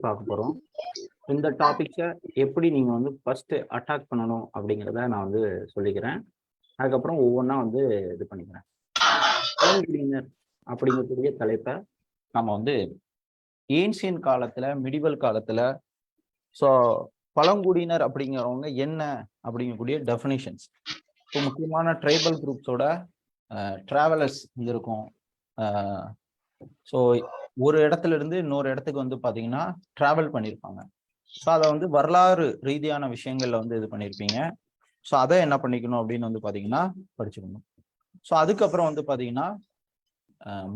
பார்க்க போகிறோம். இந்த டாபிக்கை எப்படி நீங்கள் வந்து ஃபஸ்ட்டு அட்டாக் பண்ணணும் அப்படிங்கிறத நான் வந்து சொல்லிக்கிறேன். அதுக்கப்புறம் ஒவ்வொன்றா வந்து இது பண்ணிக்கிறேன். பழங்குடியினர் அப்படிங்கக்கூடிய தலைப்பை நம்ம வந்து ஏன்சியன் காலத்தில், மிடிவல் காலத்தில், ஸோ பழங்குடியினர் அப்படிங்கிறவங்க என்ன அப்படிங்கக்கூடிய டெஃபினிஷன்ஸ். இப்போ முக்கியமான ட்ரைபல் குரூப்ஸோட ட்ராவலர்ஸ் இது இருக்கும். ஸோ ஒரு இடத்துல இருந்து இன்னொரு இடத்துக்கு வந்து பார்த்தீங்கன்னா ட்ராவல் பண்ணியிருப்பாங்க. ஸோ அதை வந்து வரலாறு ரீதியான விஷயங்கள்ல வந்து இது பண்ணியிருப்பீங்க. ஸோ அதை என்ன பண்ணிக்கணும் அப்படின்னு வந்து பார்த்தீங்கன்னா படிச்சுக்கணும். ஸோ அதுக்கப்புறம் வந்து பார்த்தீங்கன்னா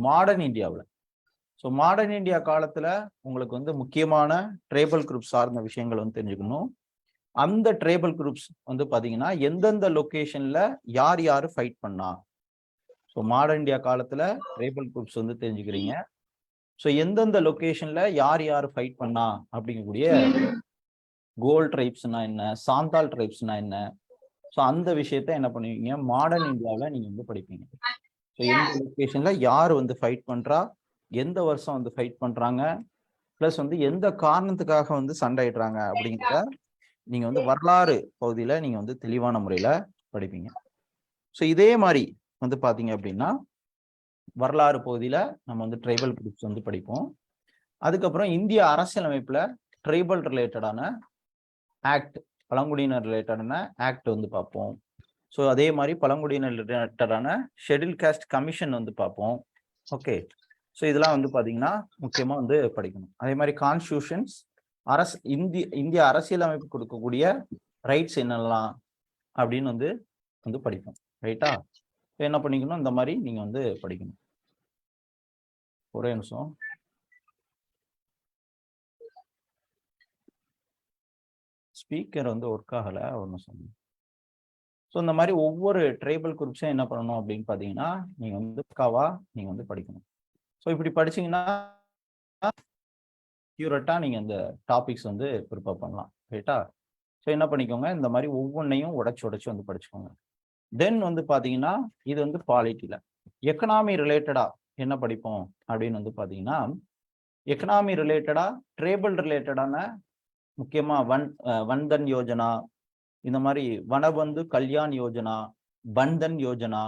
மாடர்ன் இந்தியாவில், ஸோ மாடர்ன் இந்தியா காலத்தில் உங்களுக்கு வந்து முக்கியமான ட்ரைபல் குரூப்ஸ் சார்ந்த விஷயங்கள் வந்து தெரிஞ்சுக்கணும். அந்த ட்ரைபல் குரூப்ஸ் வந்து பார்த்தீங்கன்னா எந்தெந்த லொக்கேஷனில் யார் யார் ஃபைட் பண்ணா. ஸோ மாடர்ன் இந்தியா காலத்தில் ட்ரைபல் குரூப்ஸ் வந்து தெரிஞ்சுக்கிறீங்க. ஸோ எந்தெந்த லொக்கேஷன்ல யார் யார் ஃபைட் பண்ணா அப்படிங்கக்கூடிய கோல் ட்ரைப்ஸ்னா என்ன, சாந்தால் ட்ரைப்ஸ்னா என்ன, ஸோ அந்த விஷயத்த என்ன பண்ணுவீங்க மாடர்ன் இந்தியாவில் நீங்க வந்து படிப்பீங்க. ஸோ எந்த லொக்கேஷன்ல யார் வந்து ஃபைட் பண்றா, எந்த வருஷம் வந்து ஃபைட் பண்றாங்க, பிளஸ் வந்து எந்த காரணத்துக்காக வந்து சண்டையிடுறாங்க அப்படிங்கிறத நீங்க வந்து வரலாறு பகுதியில நீங்க வந்து தெளிவான முறையில படிப்பீங்க. ஸோ இதே மாதிரி வந்து பாத்தீங்க அப்படின்னா வரலாறு பகுதியில் நம்ம வந்து ட்ரைபல் குரூப்ஸ் வந்து படிப்போம். அதுக்கப்புறம் இந்திய அரசியலமைப்பில் ட்ரைபல் ரிலேட்டடான ஆக்ட், பழங்குடியினர் ரிலேட்டடான ஆக்ட் வந்து பார்ப்போம். ஸோ அதே மாதிரி பழங்குடியினர் ரிலேட்டடான ஷெட்யூல் காஸ்ட் கமிஷன் வந்து பார்ப்போம். ஓகே, ஸோ இதெல்லாம் வந்து பார்த்தீங்கன்னா முக்கியமாக வந்து படிக்கணும். அதே மாதிரி கான்ஸ்டியூஷன்ஸ், இந்திய அரசியலமைப்பு கொடுக்கக்கூடிய ரைட்ஸ் என்னெல்லாம் அப்படின்னு வந்து படிப்போம். ரைட்டா? என்ன பண்ணிக்கணும், இந்த மாதிரி நீங்க வந்து படிக்கணும். ஒரே நிமிஷம். ஸ்பீக்கர் வந்து ஒர்க் ஆகல, ஒரு நிமிஷம். ஸோ இந்த மாதிரி ஒவ்வொரு ட்ரைபல் குரூப்ஸும் என்ன பண்ணணும் அப்படின்னு பார்த்தீங்கன்னா நீங்க வந்து பக்காவா நீங்க வந்து படிக்கணும். ஸோ இப்படி படிச்சீங்கன்னா அக்யூரேட்டா நீங்க இந்த டாபிக்ஸ் வந்து ப்ரிப்பேர் பண்ணலாம். ரைட்டா? ஸோ என்ன பண்ணிக்கோங்க, இந்த மாதிரி ஒவ்வொன்றையும் உடைச்சு வந்து படிச்சுக்கோங்க. தென் வந்து பாத்தீங்கன்னா இது வந்து பாலிட்டியில எக்கனாமி ரிலேட்டடா என்ன படிப்போம் அப்படின்னு வந்து பாத்தீங்கன்னா எக்கனாமி ரிலேட்டடா ட்ரைபல் ரிலேட்டடான முக்கியமா வன்தன் யோஜனா, இந்த மாதிரி Vanbandhu Kalyan Yojana, Bandhan Yojana,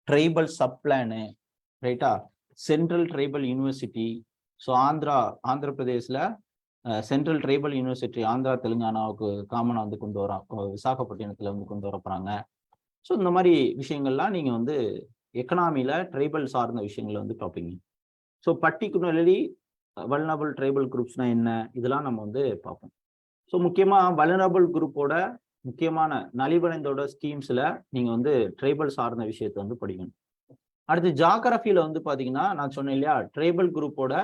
tribal sub plan, ரைட்டா, central tribal university. So Andhra பிரதேசில் சென்ட்ரல் ட்ரைபல் யூனிவர்சிட்டி ஆந்திரா தெலுங்கானாவுக்கு காமனாக வந்து கொண்டு வரோம், விசாகப்பட்டினத்தில் வந்து கொண்டு வரப்போறாங்க. ஸோ இந்த மாதிரி விஷயங்கள்லாம் நீங்கள் வந்து எக்கனாமியில் ட்ரைபல் சார்ந்த விஷயங்களை வந்து பார்ப்பீங்க. ஸோ பர்டிகுலர்லி வல்னரபிள் ட்ரைபல் குரூப்ஸ்னா என்ன, இதெல்லாம் நம்ம வந்து பார்ப்போம். ஸோ முக்கியமாக வல்னரபிள் குரூப்போட முக்கியமான நலிவடைந்தோட ஸ்கீம்ஸில் நீங்கள் வந்து ட்ரைபல் சார்ந்த விஷயத்தை வந்து படிக்கணும். அடுத்து ஜாகிரபியில் வந்து பார்த்தீங்கன்னா நான் சொன்னேன் இல்லையா, ட்ரைபல் குரூப்போட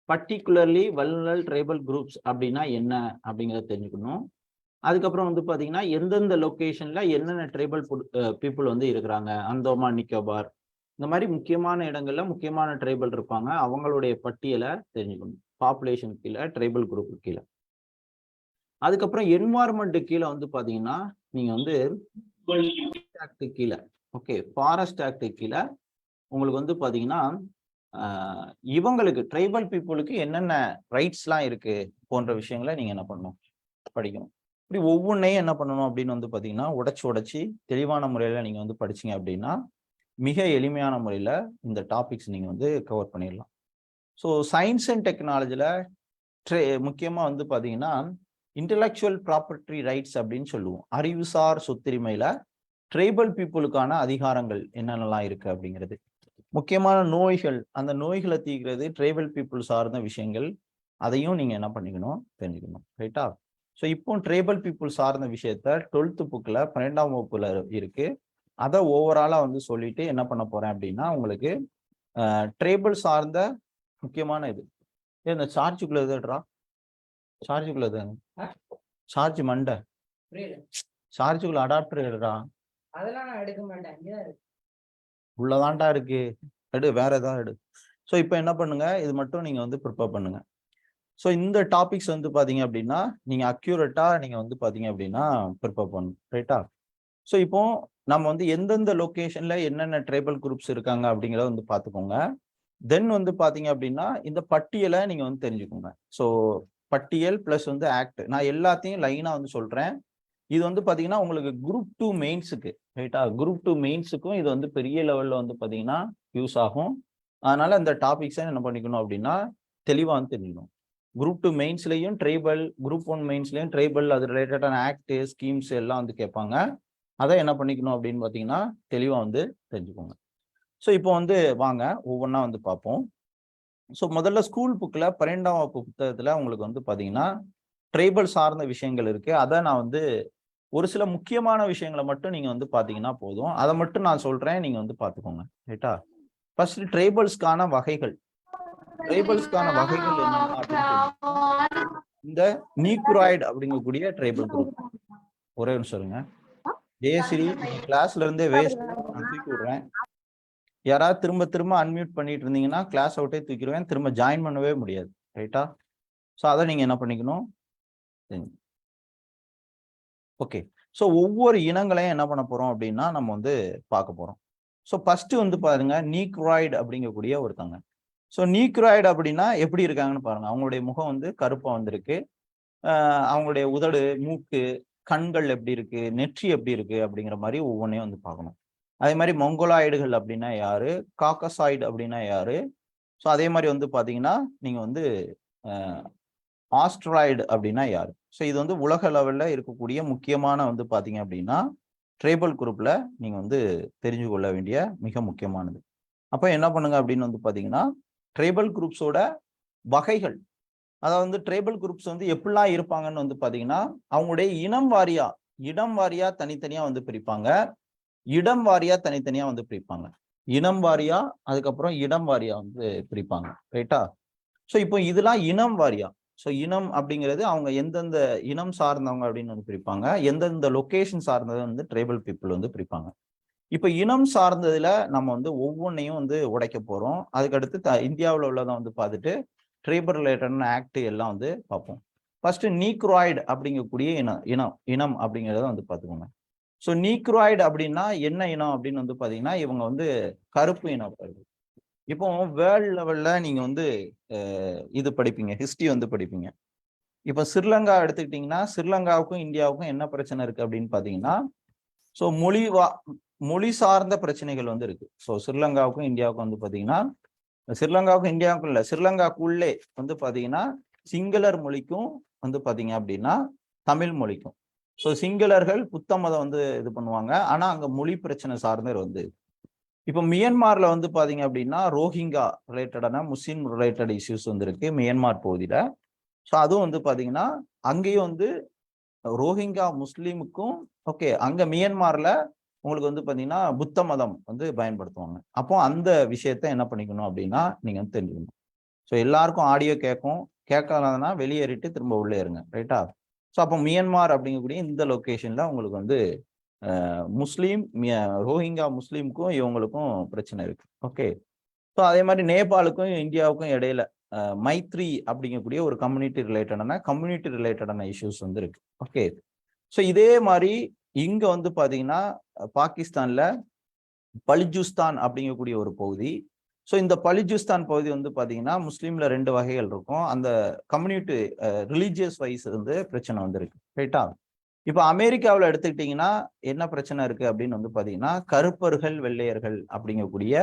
பர்டிகுலர்லி வல்னரபிள் ட்ரைபல் குரூப்ஸ் அப்படின்னா என்ன அப்படிங்கிறத தெரிஞ்சுக்கணும். அதுக்கப்புறம் வந்து பார்த்தீங்கன்னா எந்தெந்த லொக்கேஷன்ல என்னென்ன ட்ரைபல் பீப்புள் வந்து இருக்கிறாங்க, அந்தோமான் நிக்கோபார், இந்த மாதிரி முக்கியமான இடங்கள்ல முக்கியமான ட்ரைபல் இருப்பாங்க, அவங்களுடைய பட்டியலை தெரிஞ்சுக்கணும். பாப்புலேஷன் கீழே, ட்ரைபல் குரூப் கீழே. அதுக்கப்புறம் என்வாயர்மெண்ட் கீழே வந்து பார்த்தீங்கன்னா நீங்க வந்து ஆக்ட் கீழே, ஓகே, ஃபாரஸ்ட் ஆக்ட் கீழே உங்களுக்கு வந்து பார்த்தீங்கன்னா இவங்களுக்கு ட்ரைபல் பீப்புளுக்கு என்னென்ன ரைட்ஸ்லாம் இருக்கு போன்ற விஷயங்களை நீங்க என்ன பண்ணணும், படிக்கணும். இப்படி ஒவ்வொன்றையும் என்ன பண்ணணும் அப்படின்னு வந்து பார்த்தீங்கன்னா உடைச்சி தெளிவான முறையில் நீங்கள் வந்து படிச்சீங்க அப்படின்னா மிக எளிமையான முறையில் இந்த டாபிக்ஸ் நீங்கள் வந்து கவர் பண்ணிடலாம். ஸோ சயின்ஸ் அண்ட் டெக்னாலஜியில் முக்கியமாக வந்து பார்த்தீங்கன்னா இன்டலெக்சுவல் ப்ராப்பர்ட்டி ரைட்ஸ் அப்படின்னு சொல்லுவோம். அறிவுசார் சொத்துரிமையில் ட்ரைபல் பீப்புளுக்கான அதிகாரங்கள் என்னென்னலாம் இருக்குது அப்படிங்கிறது, முக்கியமான நோய்கள், அந்த நோய்களை தீர்க்கிறது ட்ரைபல் பீப்புள் சார்ந்த விஷயங்கள், அதையும் நீங்கள் என்ன பண்ணிக்கணும், தெரிஞ்சுக்கணும். ரைட்டா? ஸோ இப்போ ட்ரைபல் பீப்புள் சார்ந்த விஷயத்த 12th புக்கில் 12ஆம் வகுப்புல இருக்கு. அதை ஓவராலாக வந்து சொல்லிட்டு என்ன பண்ண போறேன் அப்படின்னா உங்களுக்கு ட்ரைபல் சார்ந்த முக்கியமான இது இந்த சார்ஜுக்குள்ள எதுடா, சார்ஜுக்குள்ள எது, சார்ஜ் மண்டை, சார்ஜுக்குள்ள அடாப்டர் எடுடா, உள்ளதான்டா இருக்கு, எடு, வேற ஏதாவது எடு. ஸோ இப்போ என்ன பண்ணுங்க, இது மட்டும் நீங்க வந்து ப்ரிப்பேர் பண்ணுங்க. ஸோ இந்த டாபிக்ஸ் வந்து பார்த்தீங்க அப்படின்னா நீங்கள் அக்யூரேட்டாக நீங்கள் வந்து பார்த்தீங்க அப்படின்னா ப்ரிப்பேர் பண்ணணும். ரைட்டா? ஸோ இப்போ நம்ம வந்து எந்தெந்த லொக்கேஷனில் என்னென்ன ட்ரைபல் குரூப்ஸ் இருக்காங்க அப்படிங்கிறத வந்து பார்த்துக்கோங்க. தென் வந்து பாத்தீங்க அப்படின்னா இந்த பட்டியலை நீங்க வந்து தெரிஞ்சுக்கோங்க. ஸோ பட்டியல் பிளஸ் வந்து ஆக்ட், நான் எல்லாத்தையும் லைனா வந்து சொல்றேன். இது வந்து பாத்தீங்கன்னா உங்களுக்கு குரூப் 2 மெயின்ஸுக்கு, ரைட்டா? குரூப் 2 மெயின்ஸுக்கும் இது வந்து பெரிய லெவல்ல வந்து பாத்தீங்கன்னா யூஸ் ஆகும். அதனால இந்த டாபிக்ஸை என்ன பண்ணிக்கணும் அப்படின்னா தெளிவா வந்து தெரிஞ்சுக்கணும். குரூப் 2 மெயின்ஸ்லயும் ட்ரைபல், குரூப் 1 மெயின்ஸ்லயும் ட்ரைபல், அது ரிலேட்டடான ஆக்ட், ஸ்கீம்ஸ் எல்லாம் வந்து கேட்பாங்க. அதை என்ன பண்ணிக்கணும் அப்படின்னு பாத்தீங்கன்னா தெளிவா வந்து தெரிஞ்சுக்கோங்க. ஸோ இப்போ வந்து வாங்க ஒவ்வொன்றா வந்து பார்ப்போம். ஸோ முதல்ல ஸ்கூல் புக்கில் 12ஆம் வகுப்பு புத்தகத்தில் உங்களுக்கு வந்து பார்த்தீங்கன்னா ட்ரைபல் சார்ந்த விஷயங்கள் இருக்கு. அதை நான் வந்து ஒரு சில முக்கியமான விஷயங்களை மட்டும் நீங்க வந்து பார்த்தீங்கன்னா போதும். அதை மட்டும் நான் சொல்றேன், நீங்க வந்து பார்த்துக்கோங்க, ரைட்டா? ஃபர்ஸ்ட் ட்ரைபல்ஸ்க்கான வகைகள். ட்ரைபல்ஸ்க்கான வகைகள் என்னென்ன அப்படின்னு இந்த நீக்ராய்டு அப்படிங்கக்கூடிய ட்ரைபல் குரூப். ஒரே நிமிஷம் சொல்லுங்க. ஜெயஸ்ரீ கிளாஸ்ல இருந்தே வேஸ்ட், நான் தூக்கி விடுறேன். யாராவது திரும்ப திரும்ப அன்மியூட் பண்ணிட்டு இருந்தீங்கன்னா கிளாஸ் அவுட்டே தூக்கிடுவேன், திரும்ப ஜாயின் பண்ணவே முடியாது, ரைட்டா? ஸோ அதை நீங்க என்ன பண்ணிக்கணும். ஓகே, ஸோ ஒவ்வொரு இனங்களையும் என்ன பண்ண போறோம் அப்படின்னா நம்ம வந்து பார்க்க போறோம். ஸோ ஃபர்ஸ்ட் வந்து பாருங்க நீக்ராய்டு அப்படிங்கக்கூடிய ஒருத்தங்க. ஸோ நீக்ராய்டு அப்படின்னா எப்படி இருக்காங்கன்னு பாருங்க. அவங்களுடைய முகம் வந்து கருப்பா வந்திருக்கு. அவங்களுடைய உதடு, மூக்கு, கண்கள் எப்படி இருக்கு, நெற்றி எப்படி இருக்கு அப்படிங்கிற மாதிரி ஒவ்வொன்றையும் வந்து பார்க்கணும். அதே மாதிரி மொங்கோலாய்டுகள் அப்படின்னா யாரு, காக்கசாய்டு அப்படின்னா யாரு. ஸோ அதே மாதிரி வந்து பார்த்தீங்கன்னா நீங்க வந்து ஆஸ்ட்ராய்டு அப்படின்னா யாரு. ஸோ இது வந்து உலக லெவலில் இருக்கக்கூடிய முக்கியமான வந்து பார்த்தீங்க அப்படின்னா ட்ரைபல் குரூப்ல நீங்க வந்து தெரிஞ்சு கொள்ள வேண்டிய மிக முக்கியமானது. அப்போ என்ன பண்ணுங்க அப்படின்னு வந்து பார்த்தீங்கன்னா ட்ரைபல் குரூப்ஸோட வகைகள், அதாவது வந்து ட்ரைபல் குரூப்ஸ் வந்து எப்படிலாம் இருப்பாங்கன்னு வந்து பார்த்தீங்கன்னா அவங்களுடைய இடம் வாரியா தனித்தனியா வந்து பிரிப்பாங்க. இடம் வாரியா தனித்தனியா வந்து பிரிப்பாங்க. இனம் வாரியா, அதுக்கப்புறம் இடம் வாரியா வந்து பிரிப்பாங்க, ரைட்டா? ஸோ இப்போ இதெல்லாம் இனம் வாரியா. ஸோ இனம் அப்படிங்கிறது அவங்க எந்தெந்த இனம் சார்ந்தவங்க அப்படின்னு வந்து பிரிப்பாங்க, எந்தெந்த லொக்கேஷன் சார்ந்ததை வந்து ட்ரைபல் பீப்புள் வந்து பிரிப்பாங்க. இப்போ இனம் சார்ந்ததுல நம்ம வந்து ஒவ்வொன்றையும் வந்து உடைக்க போறோம். அதுக்கடுத்து இந்தியாவில் உள்ளதை வந்து பார்த்துட்டு ட்ரைபல் ரிலேட்டடான ஆக்ட் எல்லாம் வந்து பார்ப்போம். ஃபர்ஸ்ட் நீக்ராய்டு அப்படிங்கக்கூடிய இனம் அப்படிங்கிறத வந்து பார்த்துக்கோங்க. ஸோ நீக்ராய்டு அப்படின்னா என்ன இனம் அப்படின்னு வந்து பார்த்தீங்கன்னா இவங்க வந்து கருப்பு இனப்படுது. இப்போ வேர்ல்ட் லெவல்ல நீங்க வந்து இது படிப்பீங்க, ஹிஸ்டரி வந்து படிப்பீங்க. இப்போ ஸ்ரீலங்கா எடுத்துக்கிட்டீங்கன்னா ஸ்ரீலங்காவுக்கும் இந்தியாவுக்கும் என்ன பிரச்சனை இருக்கு அப்படின்னு பார்த்தீங்கன்னா ஸோ மொழி சார்ந்த பிரச்சனைகள் வந்து இருக்கு. ஸோ ஸ்ரீலங்காவுக்கும் இந்தியாவுக்கும் வந்து பார்த்தீங்கன்னா ஸ்ரீலங்காவுக்கும் இந்தியாவுக்கும் இல்லை, ஸ்ரீலங்காவுக்குள்ளே வந்து பார்த்தீங்கன்னா சிங்களர் மொழிக்கும் வந்து பார்த்தீங்க அப்படின்னா தமிழ் மொழிக்கும். ஸோ சிங்களர்கள் புத்த மதம் வந்து இது பண்ணுவாங்க, ஆனா அங்க மொழி பிரச்சனை சார்ந்து வந்து. இப்போ மியான்மர்ல வந்து பாத்தீங்க அப்படின்னா ரோஹிங்கா ரிலேட்டடான முஸ்லீம் ரிலேட்டட் இஷ்யூஸ் வந்து இருக்கு மியான்மர் பகுதியில. ஸோ அதுவும் வந்து பாத்தீங்கன்னா அங்கேயும் வந்து ரோஹிங்கா முஸ்லீமுக்கும் ஓகே, அங்க மியான்மர்ல உங்களுக்கு வந்து பாத்தீங்கன்னா புத்த மதம் வந்து பயன்படுத்துவாங்க. அப்போ அந்த விஷயத்த என்ன பண்ணிக்கணும் அப்படின்னா நீங்க வந்து தெரிஞ்சுக்கணும். ஸோ எல்லாருக்கும் ஆடியோ கேட்கலன்னா வெளியேறிட்டு திரும்ப உள்ளே இருங்க, ரைட்டா? ஸோ அப்போ மியான்மர் அப்படிங்கக்கூடிய இந்த லொக்கேஷன்ல உங்களுக்கு வந்து முஸ்லீம் ரோஹிங்கா முஸ்லீமுக்கும் இவங்களுக்கும் பிரச்சனை இருக்கு. ஓகே, ஸோ அதே மாதிரி நேபாளுக்கும் இந்தியாவுக்கும் இடையில மைத்ரி அப்படிங்கக்கூடிய ஒரு கம்யூனிட்டி ரிலேட்டடான இஷ்யூஸ் வந்து இருக்கு. ஓகே, ஸோ இதே மாதிரி இங்க வந்து பாத்தீங்கன்னா பாகிஸ்தான்ல பலுச்சிஸ்தான் அப்படிங்கக்கூடிய ஒரு பகுதி. ஸோ இந்த பலுச்சிஸ்தான் பகுதி வந்து பாத்தீங்கன்னா முஸ்லீம்ல 2 வகைகள் இருக்கும். அந்த கம்யூனிட்டி ரிலீஜியஸ் வைஸ் வந்து பிரச்சனை வந்து இருக்கு, ரைட்டா? இப்போ அமெரிக்காவில் எடுத்துக்கிட்டீங்கன்னா என்ன பிரச்சனை இருக்கு அப்படின்னு வந்து பாத்தீங்கன்னா கருப்பர்கள் வெள்ளையர்கள் அப்படிங்கக்கூடிய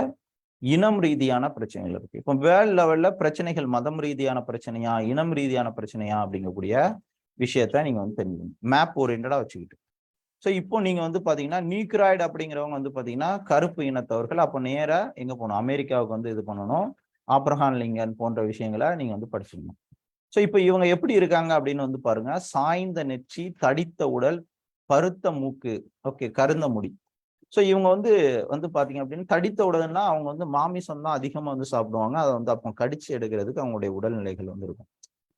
இனம் ரீதியான பிரச்சனைகள் இருக்கு. இப்போ வேர்ல்ட் லெவல்ல பிரச்சனைகள் மதம் ரீதியான பிரச்சனையா இனம் ரீதியான பிரச்சனையா அப்படிங்கக்கூடிய விஷயத்த நீங்க வந்து தெரிஞ்சுக்கணும், மேப் ஓரியன்டா வச்சுக்கிட்டு. ஸோ இப்போ நீங்க வந்து பாத்தீங்கன்னா நீக்ராய்டு அப்படிங்கிறவங்க வந்து பாத்தீங்கன்னா கருப்பு இனத்தவர்கள். அப்போ நேரா எங்க போகணும், அமெரிக்காவுக்கு வந்து இது பண்ணணும், ஆப்ரஹாம் லிங்கன் போன்ற விஷயங்களை நீங்க வந்து படிச்சுக்கணும். ஸோ இப்போ இவங்க எப்படி இருக்காங்க அப்படின்னு வந்து பாருங்க, சாய்ந்த நெற்றி, தடித்த உடல், பருத்த மூக்கு, ஓகே, கருந்த முடி. ஸோ இவங்க வந்து பாத்தீங்க அப்படின்னா தடித்த உடல்னா அவங்க வந்து மாமிசம் தான் அதிகமா வந்து சாப்பிடுவாங்க. அதை வந்து அப்போ கடிச்சு எடுக்கிறதுக்கு அவங்களுடைய உடல்நிலைகள் வந்து இருக்கும்.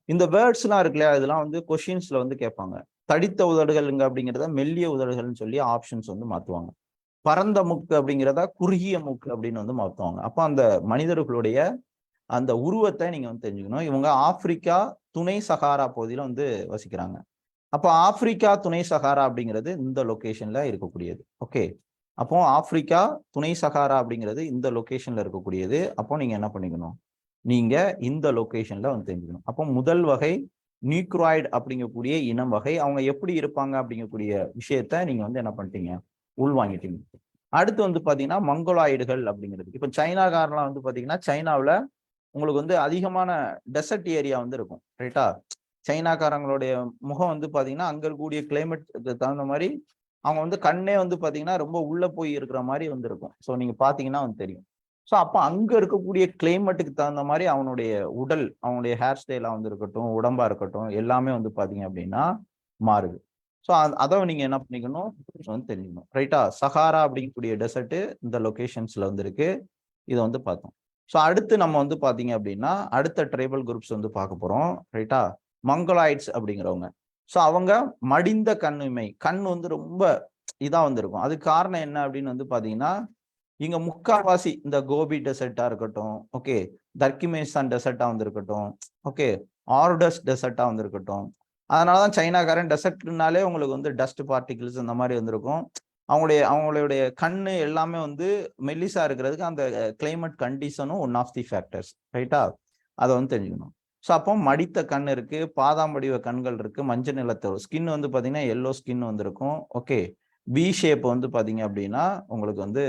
இந்த வேர்ட்ஸ் எல்லாம் இருக்கு இல்லையா, இதெல்லாம் வந்து கொஸ்டின்ஸ்ல வந்து கேட்பாங்க. தடித்த உதடுகள்ங்க அப்படிங்கிறத மெல்லிய உதடுகள்னு சொல்லி ஆப்ஷன்ஸ் வந்து மாத்துவாங்க. பரந்த மூக்கு அப்படிங்கிறத குறுகிய மூக்கு அப்படின்னு வந்து மாத்துவாங்க. அப்போ அந்த மனிதர்களுடைய அந்த உருவத்தை நீங்க வந்து தெரிஞ்சுக்கணும். இவங்க ஆப்பிரிக்கா துணை சகாரா பகுதியில வந்து வசிக்கிறாங்க. அப்ப ஆப்பிரிக்கா துணை சகாரா அப்படிங்கிறது இந்த லொகேஷன்ல இருக்கக்கூடியது. ஓகே, அப்போ ஆப்பிரிக்கா துணை சகாரா அப்படிங்கிறது இந்த லொகேஷன்ல இருக்கக்கூடியது. அப்போ நீங்க என்ன பண்ணிக்கணும், நீங்க இந்த லொகேஷன்ல வந்து தெரிஞ்சுக்கணும். அப்போ முதல் வகை நியூக்ராய்டு அப்படிங்கக்கூடிய இனம் வகை, அவங்க எப்படி இருப்பாங்க அப்படிங்கக்கூடிய விஷயத்த நீங்க வந்து என்ன பண்ணிட்டீங்க, உள்வாங்கிட்டீங்க. அடுத்து வந்து பாத்தீங்கன்னா மங்கோலாய்டுகள் அப்படிங்கிறது. இப்போ சைனாக்காரெல்லாம் வந்து பாத்தீங்கன்னா சைனாவில் உங்களுக்கு வந்து அதிகமான டெசர்ட் ஏரியா வந்து இருக்கும், ரைட்டா. சைனாக்காரங்களுடைய முகம் வந்து பாத்தீங்கன்னா அங்க இருக்கக்கூடிய கிளைமேட் தகுந்த மாதிரி அவங்க வந்து கண்ணே வந்து பாத்தீங்கன்னா ரொம்ப உள்ள போய் இருக்கிற மாதிரி வந்து இருக்கும். ஸோ நீங்க பாத்தீங்கன்னா வந்து தெரியும். ஸோ அப்போ அங்க இருக்கக்கூடிய கிளைமேட்டுக்கு தகுந்த மாதிரி அவனுடைய உடல், அவனுடைய ஹேர் ஸ்டைலா வந்து இருக்கட்டும், உடம்பா இருக்கட்டும், எல்லாமே வந்து பாத்தீங்க அப்படின்னா மாறுது. ஸோ அதை நீங்க என்ன பண்ணிக்கணும் வந்து தெரிஞ்சுக்கணும், ரைட்டா. சஹாரா அப்படிங்கக்கூடிய டெசர்ட் இந்த லொகேஷன்ஸ்ல வந்து இருக்கு. இதை வந்து பார்த்தோம். ஸோ அடுத்து நம்ம வந்து பாத்தீங்க அப்படின்னா அடுத்த ட்ரைபல் குரூப்ஸ் வந்து பார்க்க போறோம், ரைட்டா. மங்கோலாய்ட்ஸ் அப்படிங்கிறவங்க. ஸோ அவங்க மடிந்த கண்ணுமை, கண் வந்து ரொம்ப இதா வந்திருக்கும். அதுக்கு காரணம் என்ன அப்படின்னு வந்து பாத்தீங்கன்னா, இங்க முக்காவாசி இந்த கோபி டெசர்ட்டா இருக்கட்டும், ஓகே, தர்கிமேஸ்தான் டெசர்ட்டா வந்து இருக்கட்டும், ஓகே, ஆர்டஸ் டெசர்ட்டா வந்து இருக்கட்டும். அதனாலதான் சைனாக்காரன் டெசர்ட்னாலே உங்களுக்கு வந்து டஸ்ட் பார்ட்டிகிள்ஸ் இந்த மாதிரி வந்திருக்கும். அவங்களுடைய கண்ணு எல்லாமே வந்து மெல்லிசா இருக்கிறதுக்கு அந்த கிளைமேட் கண்டிஷனும் ஒன் ஆஃப் தி ஃபேக்டர்ஸ், ரைட்டா. அதை வந்து தெரிஞ்சுக்கணும். ஸோ அப்போ மடித்த கண் இருக்கு, பாதாம் வடிவ கண்கள் இருக்கு, மஞ்சள் நிலத்தோட ஸ்கின் வந்து பாத்தீங்கன்னா எல்லோ ஸ்கின் வந்திருக்கும், ஓகே. பி ஷேப் வந்து பாத்தீங்க அப்படின்னா உங்களுக்கு வந்து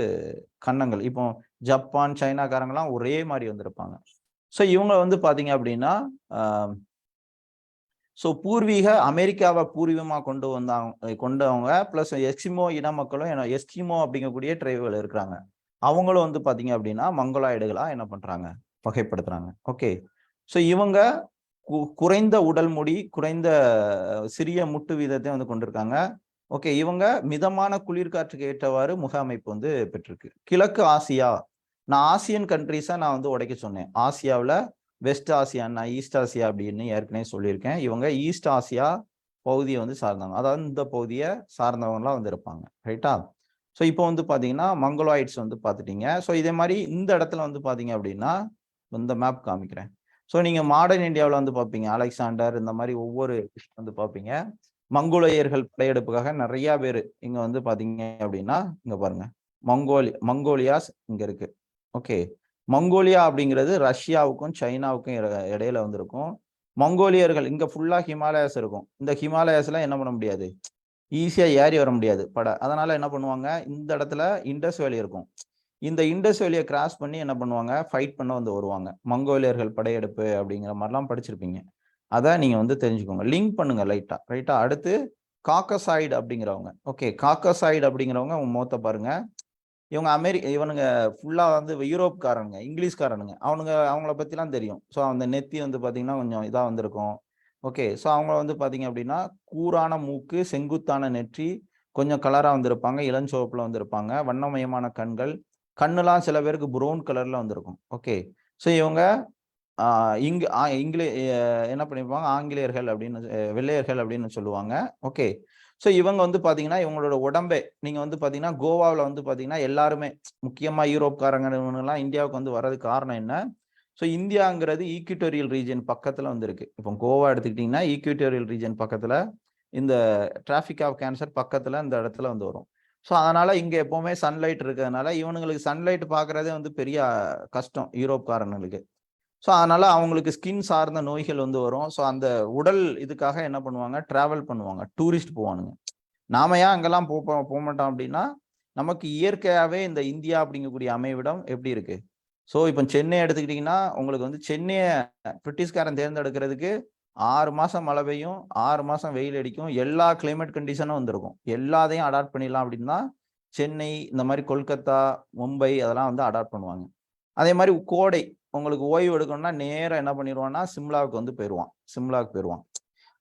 கன்னங்கள். இப்போ ஜப்பான் சைனாக்காரங்கெல்லாம் ஒரே மாதிரி வந்திருப்பாங்க. ஸோ இவங்க வந்து பாத்தீங்க அப்படின்னா ஸோ பூர்வீக அமெரிக்காவை பூர்வீகமா கொண்டவங்க பிளஸ் எஸ்கிமோ இன மக்களும் எஸ்கிமோ அப்படிங்கக்கூடிய ட்ரைபுகள் இருக்கிறாங்க. அவங்களும் வந்து பாத்தீங்க அப்படின்னா மங்கோலாய்டுகளா என்ன பண்றாங்க, வகைப்படுத்துறாங்க, ஓகே. ஸோ இவங்க குறைந்த உடல் முடி, குறைந்த சிறிய முட்டு வீதத்தை வந்து கொண்டிருக்காங்க, ஓகே. இவங்க மிதமான குளிர்காற்றுக்கு ஏற்றவாறு முக அமைப்பு வந்து பெற்றிருக்கு. கிழக்கு ஆசியா, நான் ஆசியன் கண்ட்ரிஸா நான் வந்து உடைக்க சொன்னேன். ஆசியாவில் வெஸ்ட் ஆசியா, நான் ஈஸ்ட் ஆசியா அப்படின்னு ஏற்கனவே சொல்லியிருக்கேன். இவங்க ஈஸ்ட் ஆசியா பகுதியை வந்து சார்ந்தவங்க, அதாவது இந்த பகுதியை சார்ந்தவங்கலாம் வந்து இருப்பாங்க, ரைட்டா. ஸோ இப்போ வந்து பார்த்தீங்கன்னா மங்கோலாய்ட்ஸ் வந்து பார்த்துட்டீங்க. ஸோ இதே மாதிரி இந்த இடத்துல வந்து பார்த்தீங்க அப்படின்னா இந்த மேப் காமிக்கிறேன். ஸோ நீங்கள் மாடர்ன் இந்தியாவில் வந்து பார்ப்பீங்க, அலெக்சாண்டர் இந்த மாதிரி ஒவ்வொரு வந்து பார்ப்பீங்க. மங்கோலியர்கள் படையெடுப்புக்காக நிறைய பேர் இங்க வந்து பாத்தீங்க அப்படின்னா இங்க பாருங்க, மங்கோலியாஸ் இங்க இருக்கு, ஓகே. மங்கோலியா அப்படிங்கிறது ரஷ்யாவுக்கும் சைனாவுக்கும் இடையில வந்திருக்கும். மங்கோலியர்கள் இங்க ஃபுல்லா ஹிமாலயாஸ் இருக்கும். இந்த ஹிமாலயாஸ்ல என்ன பண்ண முடியாது, ஈஸியா ஏறி வர முடியாது அதனால என்ன பண்ணுவாங்க, இந்த இடத்துல இண்டஸ் வேலி இருக்கும். இந்த இண்டஸ் வேலியை கிராஸ் பண்ணி என்ன பண்ணுவாங்க, ஃபைட் பண்ண வந்து வருவாங்க. மங்கோலியர்கள் படையெடுப்பு அப்படிங்கிற மாதிரிலாம் படிச்சிருப்பீங்க. அதை நீங்க வந்து தெரிஞ்சுக்கோங்க, லிங்க் பண்ணுங்க லைட்டா, ரைட்டா. அடுத்து காக்கசாய்டு அப்படிங்கிறவங்க, ஓகே. காக்கசாய்டு அப்படிங்கிறவங்க உங்க முகத்தை பாருங்க. இவனுங்க ஃபுல்லா வந்து யூரோப்காரனுங்க, இங்கிலீஷ்காரனுங்க. அவங்கள பத்திலாம் தெரியும். ஸோ அந்த நெத்தி வந்து பாத்தீங்கன்னா கொஞ்சம் இதா வந்திருக்கும், ஓகே. ஸோ அவங்க வந்து பாத்தீங்க அப்படின்னா கூரான மூக்கு, செங்குத்தான நெற்றி, கொஞ்சம் கலரா வந்திருப்பாங்க, இளஞ்சிவப்புல வந்திருப்பாங்க, வண்ணமயமான கண்கள், கண்ணுலாம் சில பேருக்கு ப்ரௌன் கலர்ல வந்திருக்கும், ஓகே. ஸோ இவங்க என்ன பண்ணிருப்பாங்க, ஆங்கிலேயர்கள் அப்படின்னு வெள்ளையர்கள் அப்படின்னு சொல்லுவாங்க, ஓகே. ஸோ இவங்க வந்து பாத்தீங்கன்னா இவங்களோட உடம்பே நீங்க வந்து பாத்தீங்கன்னா கோவாவில் வந்து பாத்தீங்கன்னா எல்லாருமே முக்கியமா யூரோப்காரங்கலாம் இந்தியாவுக்கு வந்து வர்றதுக்கு காரணம் என்ன, ஸோ இந்தியாங்கிறது ஈக்விட்டோரியல் ரீஜன் பக்கத்துல வந்து இருக்கு. இப்போ கோவா எடுத்துக்கிட்டீங்கன்னா ஈக்விட்டோரியல் ரீஜன் பக்கத்துல, இந்த டிராபிக் ஆஃப் கேன்சர் பக்கத்துல இந்த இடத்துல வந்து வரும். ஸோ அதனால இங்க எப்பவுமே சன்லைட் இருக்கிறதுனால இவனுங்களுக்கு சன்லைட் பாக்குறதே வந்து பெரிய கஷ்டம் யூரோப்காரங்களுக்கு. ஸோ அதனால அவங்களுக்கு ஸ்கின் சார்ந்த நோய்கள் வந்து வரும். ஸோ அந்த உடல் இதுக்காக என்ன பண்ணுவாங்க, டிராவல் பண்ணுவாங்க, டூரிஸ்ட் போவானுங்க. நாம ஏன் அங்கெல்லாம் போக மாட்டோம் அப்படின்னா, நமக்கு இயற்கையாவே இந்த இந்தியா அப்படிங்கக்கூடிய அமைவிடம் எப்படி இருக்கு. ஸோ இப்போ சென்னை எடுத்துக்கிட்டீங்கன்னா உங்களுக்கு வந்து சென்னையை பிரிட்டிஷ்காரன் தேர்ந்தெடுக்கிறதுக்கு 6 மாசம் மழை பெய்யும், 6 மாசம் வெயில் அடிக்கும், எல்லா கிளைமேட் கண்டிஷனும் வந்திருக்கும். எல்லாத்தையும் அடாப்ட் பண்ணிடலாம் அப்படின்னா சென்னை, இந்த மாதிரி கொல்கத்தா, மும்பை அதெல்லாம் வந்து அடாப்ட் பண்ணுவாங்க. அதே மாதிரி கோடை உங்களுக்கு ஓய்வு எடுக்கணும்னா நேரம் என்ன பண்ணிடுவான்னா சிம்லாவுக்கு வந்து போயிடுவான்.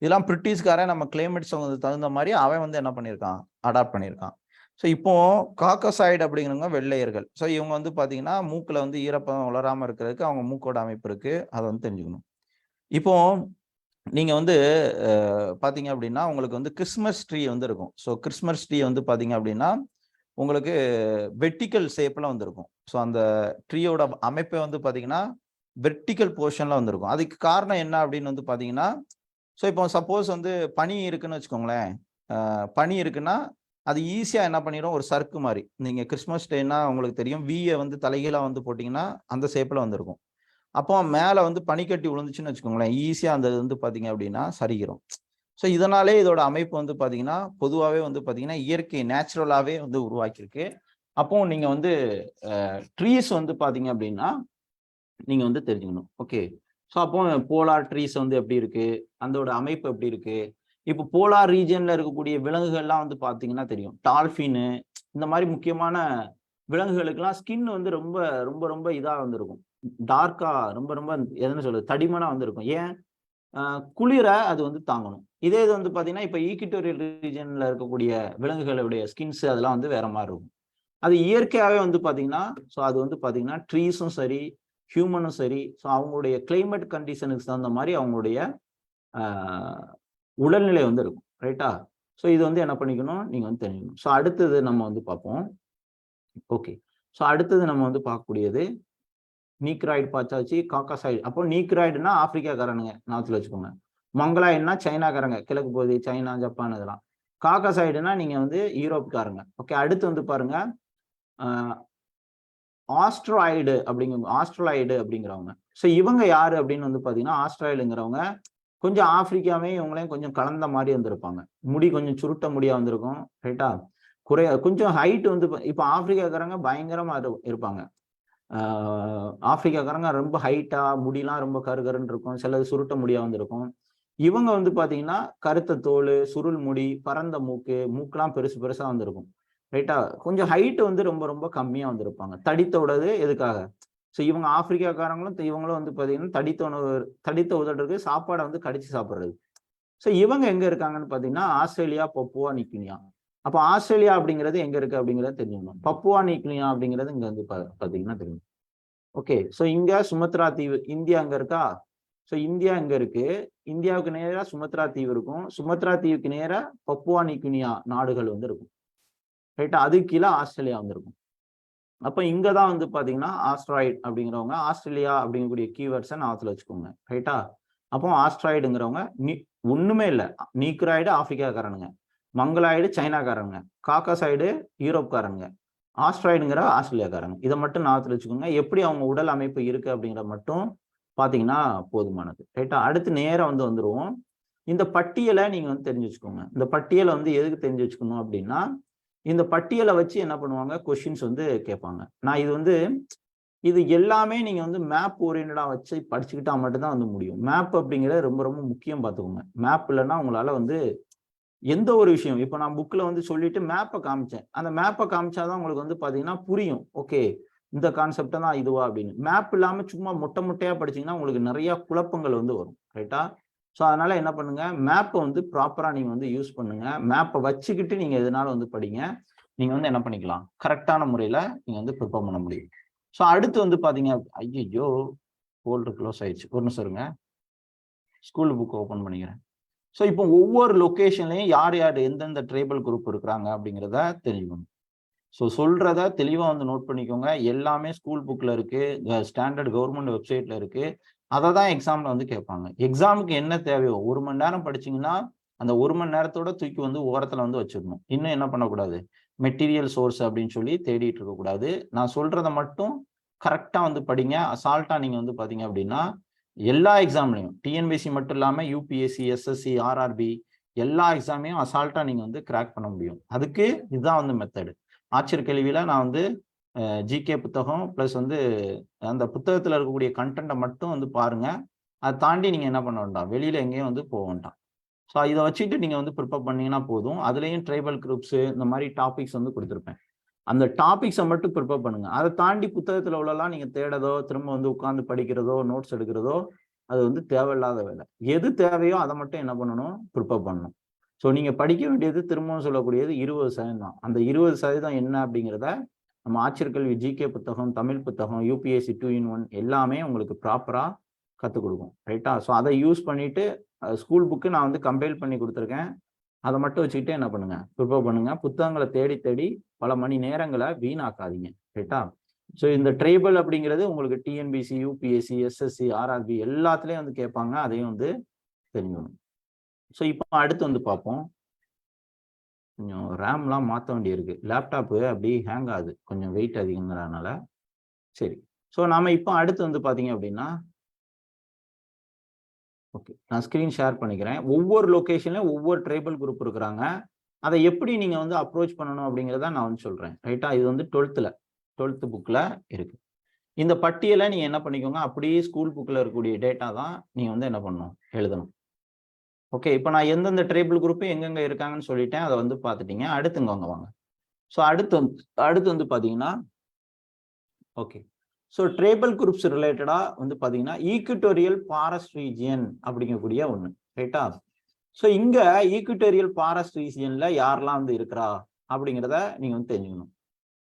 இதெல்லாம் பிரிட்டிஷ்காரன் நம்ம கிளைமேட்ஸ் தகுந்த மாதிரி அவன் வந்து என்ன பண்ணியிருக்கான், அடாப்ட் பண்ணியிருக்கான். ஸோ இப்போ காக்கசாய்டு அப்படிங்கிறவங்க வெள்ளையர்கள். ஸோ இவங்க வந்து பார்த்தீங்கன்னா மூக்கில் வந்து ஈரப்பதம் வளராமல் இருக்கிறதுக்கு அவங்க மூக்கோட அமைப்பு இருக்கு, அதை வந்து தெரிஞ்சுக்கணும். இப்போ நீங்க வந்து பார்த்தீங்க அப்படின்னா உங்களுக்கு வந்து கிறிஸ்மஸ் ட்ரீ வந்து இருக்கும். ஸோ கிறிஸ்மஸ் ட்ரீ வந்து பார்த்தீங்க அப்படின்னா உங்களுக்கு வெர்டிக்கல் ஷேப்ல வந்திருக்கும். ஸோ அந்த ட்ரீயோட அமைப்பை வந்து பார்த்தீங்கன்னா வெர்டிக்கல் போர்ஷன்ல வந்திருக்கும். அதுக்கு காரணம் என்ன அப்படின்னு வந்து பார்த்தீங்கன்னா, ஸோ இப்போ சப்போஸ் வந்து பனி இருக்குன்னு வச்சுக்கோங்களேன், பனி இருக்குன்னா அது ஈஸியாக என்ன பண்ணிடும், ஒரு சர்க்கு மாதிரி. நீங்கள் கிறிஸ்மஸ் டேன்னா உங்களுக்கு தெரியும், வியை வந்து தலைகீழாக வந்து போட்டிங்கன்னா அந்த ஷேப்பில் வந்துருக்கும். அப்போ மேலே வந்து பனிக்கட்டி விழுந்துச்சுன்னு வச்சுக்கோங்களேன், ஈஸியாக அந்த இது வந்து பார்த்தீங்க அப்படின்னா சரிகிறோம். ஸோ இதனாலே இதோட அமைப்பு வந்து பார்த்தீங்கன்னா பொதுவாகவே வந்து பார்த்தீங்கன்னா இயற்கை நேச்சுரலாகவே வந்து உருவாக்கியிருக்கு. அப்போ நீங்கள் வந்து ட்ரீஸ் வந்து பார்த்தீங்க அப்படின்னா நீங்கள் வந்து தெரிஞ்சுக்கணும். ஓகே, ஸோ அப்போ போலார் ட்ரீஸ் வந்து எப்படி இருக்கு, அதோட அமைப்பு எப்படி இருக்கு. இப்போ போலார் ரீஜன்ல இருக்கக்கூடிய விலங்குகள்லாம் வந்து பார்த்தீங்கன்னா தெரியும், டால்ஃபின் இந்த மாதிரி முக்கியமான விலங்குகளுக்கெல்லாம் ஸ்கின் வந்து ரொம்ப ரொம்ப ரொம்ப இதாக வந்துருக்கும், டார்க்கா, ரொம்ப ரொம்ப எதுன்னு சொல்றது, தடிமனா வந்திருக்கும். ஏன், குளிர அது வந்து தாங்கணும். இதே இது வந்து பார்த்தீங்கன்னா இப்போ ஈக்வட்டோரியல் ரீஜன்ல இருக்கக்கூடிய விலங்குகளுடைய ஸ்கின்ஸ் அதெல்லாம் வந்து வேற மாதிரி இருக்கும். அது இயற்கையாகவே வந்து பார்த்தீங்கன்னா, ஸோ அது வந்து பார்த்தீங்கன்னா ட்ரீஸும் சரி, ஹியூமனும் சரி, ஸோ அவங்களுடைய கிளைமேட் கண்டிஷனுக்கு தகுந்த மாதிரி அவங்களுடைய உடல்நிலை வந்து இருக்கும். ரைட்டா? ஸோ இது வந்து என்ன பண்ணிக்கணும், நீங்கள் வந்து தெரிஞ்சுக்கணும். ஸோ அடுத்தது நம்ம வந்து பார்ப்போம். ஓகே, ஸோ அடுத்தது நம்ம வந்து பார்க்கக்கூடியது நீக்ராய்டு பார்த்தாச்சு, காக்காசாய்டு. அப்போ நீக்ராய்டுனா ஆப்பிரிக்காக்காரனுங்க, ஞாபகத்தில் வச்சுக்கோங்க. மங்களாய்டுனா சைனாக்காரங்க, கிழக்கு பகுதி சைனா, ஜப்பான் இதெல்லாம். காக்காசாய்டுனா நீங்கள் வந்து யூரோப்காரங்க. ஓகே, அடுத்து வந்து பாருங்க ஆஸ்ட்ராய்டு அப்படிங்கிறவங்க. ஸோ இவங்க யாரு அப்படின்னு வந்து பார்த்தீங்கன்னா, ஆஸ்ட்ராய்டுங்கிறவங்க கொஞ்சம் ஆப்பிரிக்காவே இவங்களையும் கொஞ்சம் கலந்த மாதிரி வந்திருப்பாங்க. முடி கொஞ்சம் சுருட்ட முடியா வந்திருக்கும். ரைட்டா? கொஞ்சம் ஹைட் வந்து இப்போ ஆப்பிரிக்காக்காரங்க பயங்கரமா இருப்பாங்க. ஆப்பிரிக்காக்காரங்க ரொம்ப ஹைட்டா, முடியெல்லாம் ரொம்ப கருகருன்னு இருக்கும். சிலது சுருட்ட முடியா வந்திருக்கும். இவங்க வந்து பார்த்தீங்கன்னா கருத்த தோல், சுருள் முடி, பரந்த மூக்கெல்லாம் பெருசு பெருசா வந்திருக்கும். ரைட்டா? கொஞ்சம் ஹைட் வந்து ரொம்ப ரொம்ப கம்மியா வந்திருப்பாங்க. தடித்த உடது எதுக்காக? ஸோ இவங்க ஆப்பிரிக்காக்காரங்களும் இவங்களும் வந்து பார்த்தீங்கன்னா தடித்த உதடுக்கு சாப்பாடை வந்து கடிச்சு சாப்பிட்றது. ஸோ இவங்க எங்க இருக்காங்கன்னு பார்த்தீங்கன்னா ஆஸ்திரேலியா, பப்புவா நியூகினியா. அப்போ ஆஸ்திரேலியா அப்படிங்கிறது எங்க இருக்கு அப்படிங்கிறத தெரிஞ்சுக்கணும். பப்புவா நியூகினியா அப்படிங்கிறது இங்க வந்து பார்த்தீங்கன்னா தெரியும். ஓகே, ஸோ இங்க சுமத்ரா தீவு, இந்தியா அங்க இருக்கா? ஸோ இந்தியா இங்க இருக்கு. இந்தியாவுக்கு நேரா சுமத்ரா தீவு இருக்கும். சுமத்ரா தீவுக்கு நேரா பப்புவா நியூகினியா நாடுகள் வந்து இருக்கும். ரைட்டா? அதுக்கு கீழே ஆஸ்திரேலியா வந்திருக்கும். அப்போ இங்க தான் வந்து பார்த்தீங்கன்னா ஆஸ்ட்ராய்டு அப்படிங்கிறவங்க, ஆஸ்திரேலியா அப்படிங்கக்கூடிய கீவேர்ட்ஸை ஞாபகத்தில் வச்சுக்கோங்க. ரைட்டா? அப்போ ஆஸ்ட்ராய்டுங்கிறவங்க ஒண்ணுமே இல்லை, நீக்ராய்டு ஆப்பிரிக்காக்காரனுங்க, மங்களாய்டு சைனாக்காரங்க, காக்காசாய்டு யூரோப்காரங்க, ஆஸ்ட்ராய்டுங்கிற ஆஸ்திரேலியாக்காரங்க. இதை மட்டும் ஞாபகத்தில் வச்சுக்கோங்க. எப்படி அவங்க உடல் அமைப்பு இருக்கு அப்படிங்கிற மட்டும் பார்த்தீங்கன்னா போதுமானது. ரைட்டா? அடுத்து நேரம் வந்து வந்துருவோம். இந்த பட்டியலை நீங்க வந்து தெரிஞ்சு வச்சுக்கோங்க. இந்த பட்டியலை வந்து எதுக்கு தெரிஞ்சு வச்சுக்கணும் அப்படின்னா, இந்த பட்டியலை வச்சு என்ன பண்ணுவாங்க, கொஸ்டின்ஸ் வந்து கேட்பாங்க. நான் இது எல்லாமே நீங்க வந்து மேப் ஓரியன்டா வச்சு படிச்சுக்கிட்டா மட்டும்தான் வந்து முடியும். மேப் அப்படிங்கிறது ரொம்ப ரொம்ப முக்கியம், பார்த்துக்கோங்க. மேப் இல்லைன்னா உங்களால வந்து எந்த ஒரு விஷயம், இப்போ நான் புக்கில் வந்து சொல்லிட்டு மேப்பை காமிச்சேன், அந்த மேப்பை காமிச்சாதான் உங்களுக்கு வந்து பார்த்தீங்கன்னா புரியும். ஓகே, இந்த கான்செப்டை தான் இதுவா அப்படின்னு. மேப் இல்லாமல் சும்மா முட்டையா படிச்சீங்கன்னா உங்களுக்கு நிறைய குழப்பங்கள் வந்து வரும். ரைட்டா? ஸோ அதனால என்ன பண்ணுங்க, மேப்பை வந்து ப்ராப்பராக நீங்கள் வந்து யூஸ் பண்ணுங்க. மேப்பை வச்சுக்கிட்டு நீங்கள் எதனாலும் வந்து படிங்க. நீங்கள் வந்து என்ன பண்ணிக்கலாம், கரெக்டான முறையில் நீங்கள் வந்து ப்ரிப்பேர் பண்ண முடியும். ஸோ அடுத்து வந்து பார்த்தீங்க, ஐயோ ஃபோல்டர் க்ளோஸ் ஆயிடுச்சு, ஒரு நிமிஷம் இருங்க, ஸ்கூல் புக் ஓப்பன் பண்ணிக்கிறேன். ஸோ இப்போ ஒவ்வொரு லொக்கேஷன்லையும் யார் யார் எந்தெந்த ட்ரைபல் குரூப் இருக்கிறாங்க அப்படிங்கிறத தெரிஞ்சுக்கணும். ஸோ சொல்றத தெளிவாக வந்து நோட் பண்ணிக்கோங்க. எல்லாமே ஸ்கூல் புக்கில் இருக்கு, ஸ்டாண்டர்ட் கவர்மெண்ட் வெப்சைட்ல இருக்கு. அதை தான் எக்ஸாம்ல வந்து கேட்பாங்க. எக்ஸாமுக்கு என்ன தேவையோ 1 மணி நேரம் படிச்சீங்கன்னா அந்த 1 மணி நேரத்தோட தூக்கி வந்து ஓரத்தில் வந்து வச்சிடணும். இன்னும் என்ன பண்ணக்கூடாது, மெட்டீரியல் சோர்ஸ் அப்படின்னு சொல்லி தேடிட்டு இருக்கக்கூடாது. நான் சொல்றதை மட்டும் கரெக்டாக வந்து படிங்க. அசால்ட்டா நீங்க வந்து பார்த்தீங்க அப்படின்னா எல்லா எக்ஸாம்லையும், டிஎன்பிஎஸ்சி மட்டும் இல்லாமல் யூபிஎஸ்சி, எஸ்எஸ்சி, ஆர்ஆர்பி எல்லா எக்ஸாமையும் அசால்ட்டா நீங்க வந்து கிராக் பண்ண முடியும். அதுக்கு இதுதான் வந்து மெத்தடு. ஆட்சியர் கேள்வியில நான் வந்து ஜிகே புத்தகம் ப்ளஸ் வந்து அந்த புத்தகத்தில் இருக்கக்கூடிய கண்டென்ட்டை மட்டும் வந்து பாருங்க. அதை தாண்டி நீங்க என்ன பண்ண வேண்டாம், வெளியில எங்கேயும் வந்து போக வேண்டாம். ஸோ இதை வச்சுட்டு நீங்க வந்து ப்ரிப்பேர் பண்ணீங்கன்னா போதும். அதுலேயும் ட்ரைபல் குரூப்ஸ் இந்த மாதிரி டாபிக்ஸ் வந்து கொடுத்துருப்பேன். அந்த டாபிக்ஸை மட்டும் ப்ரிப்பேர் பண்ணுங்க. அதை தாண்டி புத்தகத்தில் உள்ளலாம் நீங்க தேடதோ, திரும்ப வந்து உட்காந்து படிக்கிறதோ, நோட்ஸ் எடுக்கிறதோ அது வந்து தேவையில்லாத வேலை. எது தேவையோ அதை மட்டும் என்ன பண்ணணும், ப்ரிப்பேர் பண்ணணும். ஸோ நீங்க படிக்க வேண்டியது, திரும்பவும் சொல்லக்கூடியது 20% தான். அந்த 20% என்ன அப்படிங்கிறத நம்ம ஆட்சியர் கல்வி ஜிகே புத்தகம், தமிழ் புத்தகம், யூபிஎஸ்சி 2-in-1 எல்லாமே உங்களுக்கு ப்ராப்பரா கற்றுக் கொடுக்கும். ரைட்டா? ஸோ அதை யூஸ் பண்ணிட்டு ஸ்கூல் புக்கு நான் வந்து கம்பைல் பண்ணி கொடுத்துருக்கேன். அதை மட்டும் வச்சுக்கிட்டு என்ன பண்ணுங்க, ப்ரிப்பேர் பண்ணுங்க. புத்தகங்களை தேடி தேடி பல மணி நேரங்களை வீணாக்காதீங்க. ரைட்டா? ஸோ இந்த ட்ரைபல் அப்படிங்கிறது உங்களுக்கு டிஎன்பிசி, யூபிஎஸ்சி, எஸ்எஸ்சி, ஆர்ஆர்பி எல்லாத்துலேயும் வந்து கேட்பாங்க. அதையும் வந்து தெரிஞ்சுக்கணும். ஸோ இப்போ அடுத்து வந்து பார்ப்போம். கொஞ்சம் ரேம்லாம் மாற்ற வேண்டியிருக்கு. லேப்டாப்பு அப்படி ஹேங் ஆகுது, கொஞ்சம் வெயிட் அதிகங்கிறதுனால. சரி, ஸோ நாம இப்போ அடுத்து வந்து பார்த்தீங்க அப்படின்னா, ஓகே, நான் ஸ்க்ரீன் ஷேர் பண்ணிக்கிறேன். ஒவ்வொரு லொக்கேஷன்லையும் ஒவ்வொரு ட்ரைபல் குரூப் இருக்கிறாங்க. அதை எப்படி நீங்கள் வந்து அப்ரோச் பண்ணணும் அப்படிங்கிறத நான் வந்து சொல்கிறேன். ரைட்டா? இது வந்து 12th புக்கில் இருக்கு. இந்த பட்டியலை நீங்கள் என்ன பண்ணிக்கோங்க, அப்படியே ஸ்கூல் புக்கில் இருக்கக்கூடிய டேட்டா தான் நீங்கள் வந்து என்ன பண்ணணும், எழுதணும். ஓகே, இப்போ நான் எந்தெந்த ட்ரைபல் குரூப் எங்கெங்க இருக்காங்கன்னு சொல்லிட்டேன், அதை வந்து பார்த்துட்டீங்க. அடுத்துங்க வாங்க. ஸோ அடுத்து வந்து பார்த்தீங்கன்னா, ஓகே, ஸோ ட்ரைபல் குரூப்ஸ் ரிலேட்டடாக வந்து பார்த்தீங்கன்னா ஈக்குட்டோரியல் ஃபாரஸ்ட் ரீஜியன் அப்படிங்கக்கூடிய ஒன்று. ரைட்டா? ஸோ இங்கே ஈக்குட்டோரியல் ஃபாரஸ்ட் ரீஜியனில் யாரெல்லாம் வந்து இருக்கிறா அப்படிங்கிறத நீங்கள் வந்து தெரிஞ்சுக்கணும்.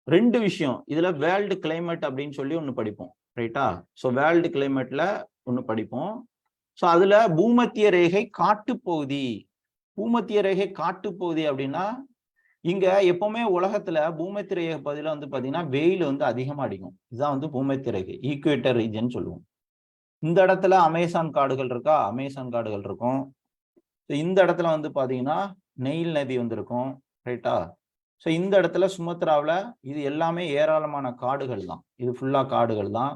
2 விஷயம் இதில் வேர்ல்டு கிளைமேட் அப்படின்னு சொல்லி ஒன்று படிப்போம். ரைட்டா? ஸோ வேர்ல்டு கிளைமேட்டில் ஒன்று படிப்போம். ஸோ அதில் பூமத்திய ரேகை காட்டுப்பகுதி. பூமத்திய ரேகை காட்டுப்பகுதி அப்படின்னா இங்க எப்பவுமே உலகத்துல பூமத்திய ரேகை பகுதியில வந்து பாத்தீங்கன்னா வெயில் வந்து அதிகமா அடிக்கும். இதுதான் வந்து பூமத்திய ரேகை, ஈக்குவேட்டர் ரீஜன் சொல்லுவோம். இந்த இடத்துல அமேசான் காடுகள் இருக்கா, அமேசான் காடுகள் இருக்கும். இந்த இடத்துல வந்து பாத்தீங்கன்னா நெயில் நதி வந்து இருக்கும். ரைட்டா? ஸோ இந்த இடத்துல சுமத்ராவில் இது எல்லாமே ஏராளமான காடுகள் தான். இது ஃபுல்லா காடுகள் தான்.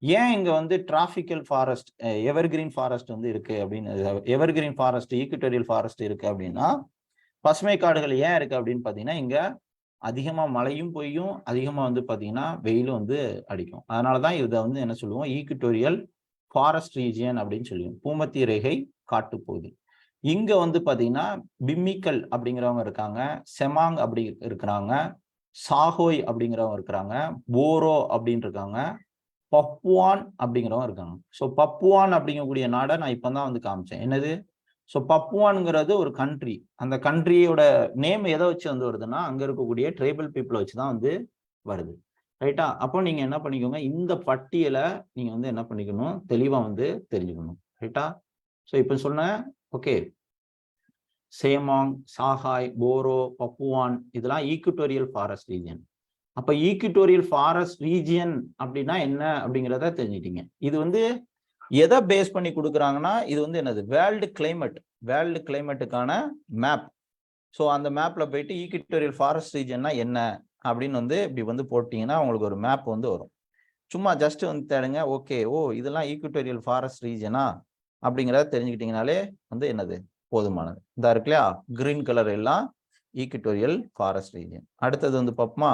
ஏன் இங்க வந்து டிராபிக்கல் ஃபாரஸ்ட், எவர்கிரீன் ஃபாரஸ்ட் வந்து இருக்கு அப்படின்னு, எவர்கிரீன் ஃபாரஸ்ட், ஈக்குட்டோரியல் ஃபாரஸ்ட் இருக்கு அப்படின்னா, பசுமை காடுகள் ஏன் இருக்கு அப்படின்னு பாத்தீங்கன்னா இங்க அதிகமா மழையும் பெய்யும், அதிகமா வந்து பாத்தீங்கன்னா வெயிலும் வந்து அடிக்கும். அதனாலதான் இதை வந்து என்ன சொல்லுவோம், ஈக்குட்டோரியல் ஃபாரஸ்ட் ரீஜியன் அப்படின்னு சொல்லுவோம். பூமத்திய ரேகை காட்டுப்பகுதி. இங்க வந்து பாத்தீங்கன்னா பிம்மிக்கல் அப்படிங்கிறவங்க இருக்காங்க, செமாங் அப்படி இருக்கிறாங்க, சாகோய் அப்படிங்கிறவங்க இருக்கிறாங்க, போரோ அப்படின்னு இருக்காங்க, பப்புவான் அப்படிங்கிறவங்க இருக்காங்க. ஸோ பப்புவான் அப்படிங்கக்கூடிய நாடை நான் இப்பதான் வந்து காமிச்சேன். என்னது? ஸோ பப்புவான்ங்கிறது ஒரு கண்ட்ரி. அந்த கண்ட்ரியோட நேம் எதை வச்சு வந்து வருதுன்னா அங்க இருக்கக்கூடிய ட்ரைபல் பீப்புளை வச்சு தான் வந்து வருது. ரைட்டா? அப்போ நீங்க என்ன பண்ணிக்கோங்க, இந்த பட்டியலை நீங்க வந்து என்ன பண்ணிக்கணும், தெளிவா வந்து தெரிஞ்சுக்கணும். ரைட்டா? ஸோ இப்போ சொன்ன ஓகே, சேமாங், சாகாய், போரோ, பப்புவான் இதெல்லாம் ஈக்குட்டோரியல் ஃபாரஸ்ட் ரீஜியன். அப்ப ஈக்குட்டோரியல் ஃபாரஸ்ட் ரீஜியன் அப்படின்னா என்ன அப்படிங்கிறத தெரிஞ்சுட்டீங்க. இது வந்து எதை பேஸ் பண்ணி கொடுக்குறாங்கன்னா இது வந்து என்னது, வேர்ல்டு கிளைமேட்டுக்கான மேப். ஸோ அந்த மேப்ல போயிட்டு ஈக்குட்டோரியல் ஃபாரஸ்ட் ரீஜன்னா என்ன அப்படின்னு வந்து இப்படி வந்து போட்டிங்கன்னா உங்களுக்கு ஒரு மேப் வந்து வரும். சும்மா ஜஸ்ட் வந்து தேடுங்க. ஓகே, ஓ இதெல்லாம் ஈக்குட்டோரியல் ஃபாரஸ்ட் ரீஜனா அப்படிங்கிறத தெரிஞ்சுக்கிட்டீங்கனாலே வந்து என்னது போதுமானது. இந்த இருக்கு இல்லையா, கிரீன் கலர் எல்லாம் ஈக்குட்டோரியல் ஃபாரஸ்ட் ரீஜன். அடுத்தது வந்து பார்ப்போமா.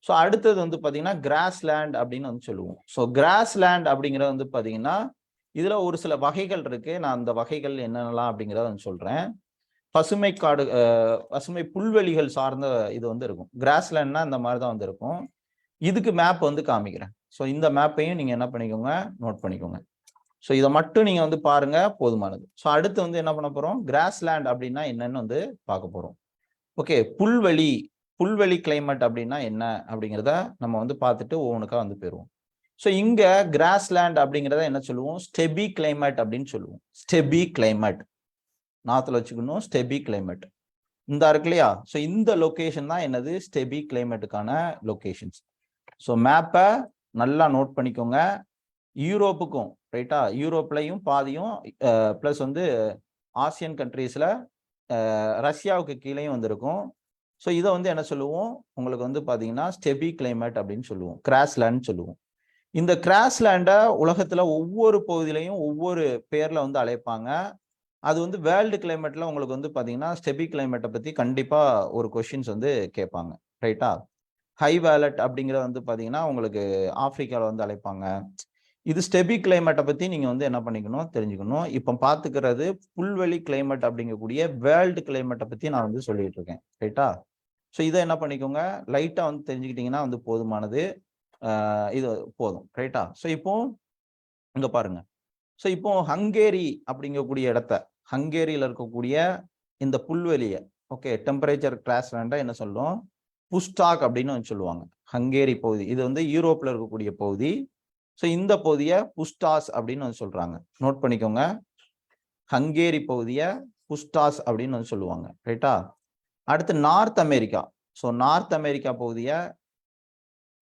ஸோ அடுத்தது வந்து பார்த்தீங்கன்னா கிராஸ் லேண்ட் அப்படின்னு வந்து சொல்லுவோம். ஸோ கிராஸ் லேண்ட் அப்படிங்கிறது வந்து பார்த்தீங்கன்னா இதுல ஒரு சில வகைகள் இருக்கு. நான் அந்த வகைகள் என்னென்னலாம் அப்படிங்கிறத வந்து சொல்றேன். பசுமை காடு, பசுமை புல்வெளிகள் சார்ந்த இது வந்து இருக்கும். கிராஸ்லேண்ட்னா இந்த மாதிரி தான் வந்து இருக்கும். இதுக்கு மேப் வந்து காமிக்கிறேன். ஸோ இந்த மேப்பையும் நீங்க என்ன பண்ணிக்கோங்க, நோட் பண்ணிக்கோங்க. ஸோ இதை மட்டும் நீங்க வந்து பாருங்க, போதுமானது. ஸோ அடுத்து வந்து என்ன பண்ண போறோம், கிராஸ்லேண்ட் அப்படின்னா என்னன்னு வந்து பார்க்க போறோம். ஓகே, புல்வெளி கிளைமேட் அப்படின்னா என்ன அப்படிங்கிறத நம்ம வந்து பார்த்துட்டு ஒவ்வொன்றுக்கா வந்து போயிடுவோம். ஸோ இங்க கிராஸ்லேண்ட் அப்படிங்கிறத என்ன சொல்லுவோம், ஸ்டெபி கிளைமேட் அப்படின்னு சொல்லுவோம். ஸ்டெபி கிளைமேட் நாத்துல வச்சுக்கணும், ஸ்டெபி கிளைமேட் இந்த இருக்கு இல்லையா. ஸோ இந்த லொகேஷன் தான் என்னது, ஸ்டெபி கிளைமேட்டுக்கான லொகேஷன்ஸ். ஸோ மேப்பை நல்லா நோட் பண்ணிக்கோங்க. யூரோப்புக்கும் ரைட்டா, யூரோப்லையும் பாதியும் பிளஸ் வந்து ஆசியன் கண்ட்ரீஸ்ல ரஷ்யாவுக்கு கீழேயும் வந்திருக்கும். ஸோ இதை வந்து என்ன சொல்லுவோம், உங்களுக்கு வந்து பார்த்தீங்கன்னா ஸ்டெபி கிளைமேட் அப்படின்னு சொல்லுவோம், கிராஸ்லேண்ட் சொல்லுவோம். இந்த கிராஸ்லேண்டை உலகத்துல ஒவ்வொரு பகுதியிலையும் ஒவ்வொரு பேர்ல வந்து அழைப்பாங்க. அது வந்து வேர்ல்டு கிளைமேட்ல உங்களுக்கு வந்து பாத்தீங்கன்னா ஸ்டெபி கிளைமேட்டை பத்தி கண்டிப்பா ஒரு கொஸ்டின்ஸ் வந்து கேட்பாங்க. ரைட்டா? ஹை வேலட் அப்படிங்கிறத வந்து பாத்தீங்கன்னா உங்களுக்கு ஆப்பிரிக்கால வந்து அழைப்பாங்க. இது ஸ்டெபி கிளைமேட்டை பத்தி நீங்க வந்து என்ன பண்ணிக்கணும், தெரிஞ்சுக்கணும். இப்போ பாத்துக்கிறது புல்வெளி கிளைமேட் அப்படிங்கக்கூடிய வேர்ல்டு கிளைமேட்டை பத்தி நான் வந்து சொல்லிட்டு இருக்கேன். ரைட்டா? ஸோ இதை என்ன பண்ணிக்கோங்க, லைட்டா வந்து தெரிஞ்சுக்கிட்டீங்கன்னா வந்து போதுமானது. இது போதும். ரைட்டா? ஸோ இப்போ இங்க பாருங்க. ஸோ இப்போ ஹங்கேரி அப்படிங்கக்கூடிய இடத்த, ஹங்கேரியில இருக்கக்கூடிய இந்த புல்வெளியை ஓகே டெம்பரேச்சர் கிராஸ்லேண்டா என்ன சொல்லுவோம், புஸ்டாக் அப்படின்னு சொல்லுவாங்க. ஹங்கேரி பகுதி இது வந்து யூரோப்ல இருக்கக்கூடிய பகுதி. ஸோ இந்த பகுதியை புஸ்டாஸ் அப்படின்னு சொல்றாங்க. நோட் பண்ணிக்கோங்க, ஹங்கேரி பகுதியை புஸ்டாஸ் அப்படின்னு சொல்லுவாங்க. ரைட்டா? அடுத்து north America. So north America பகுதியை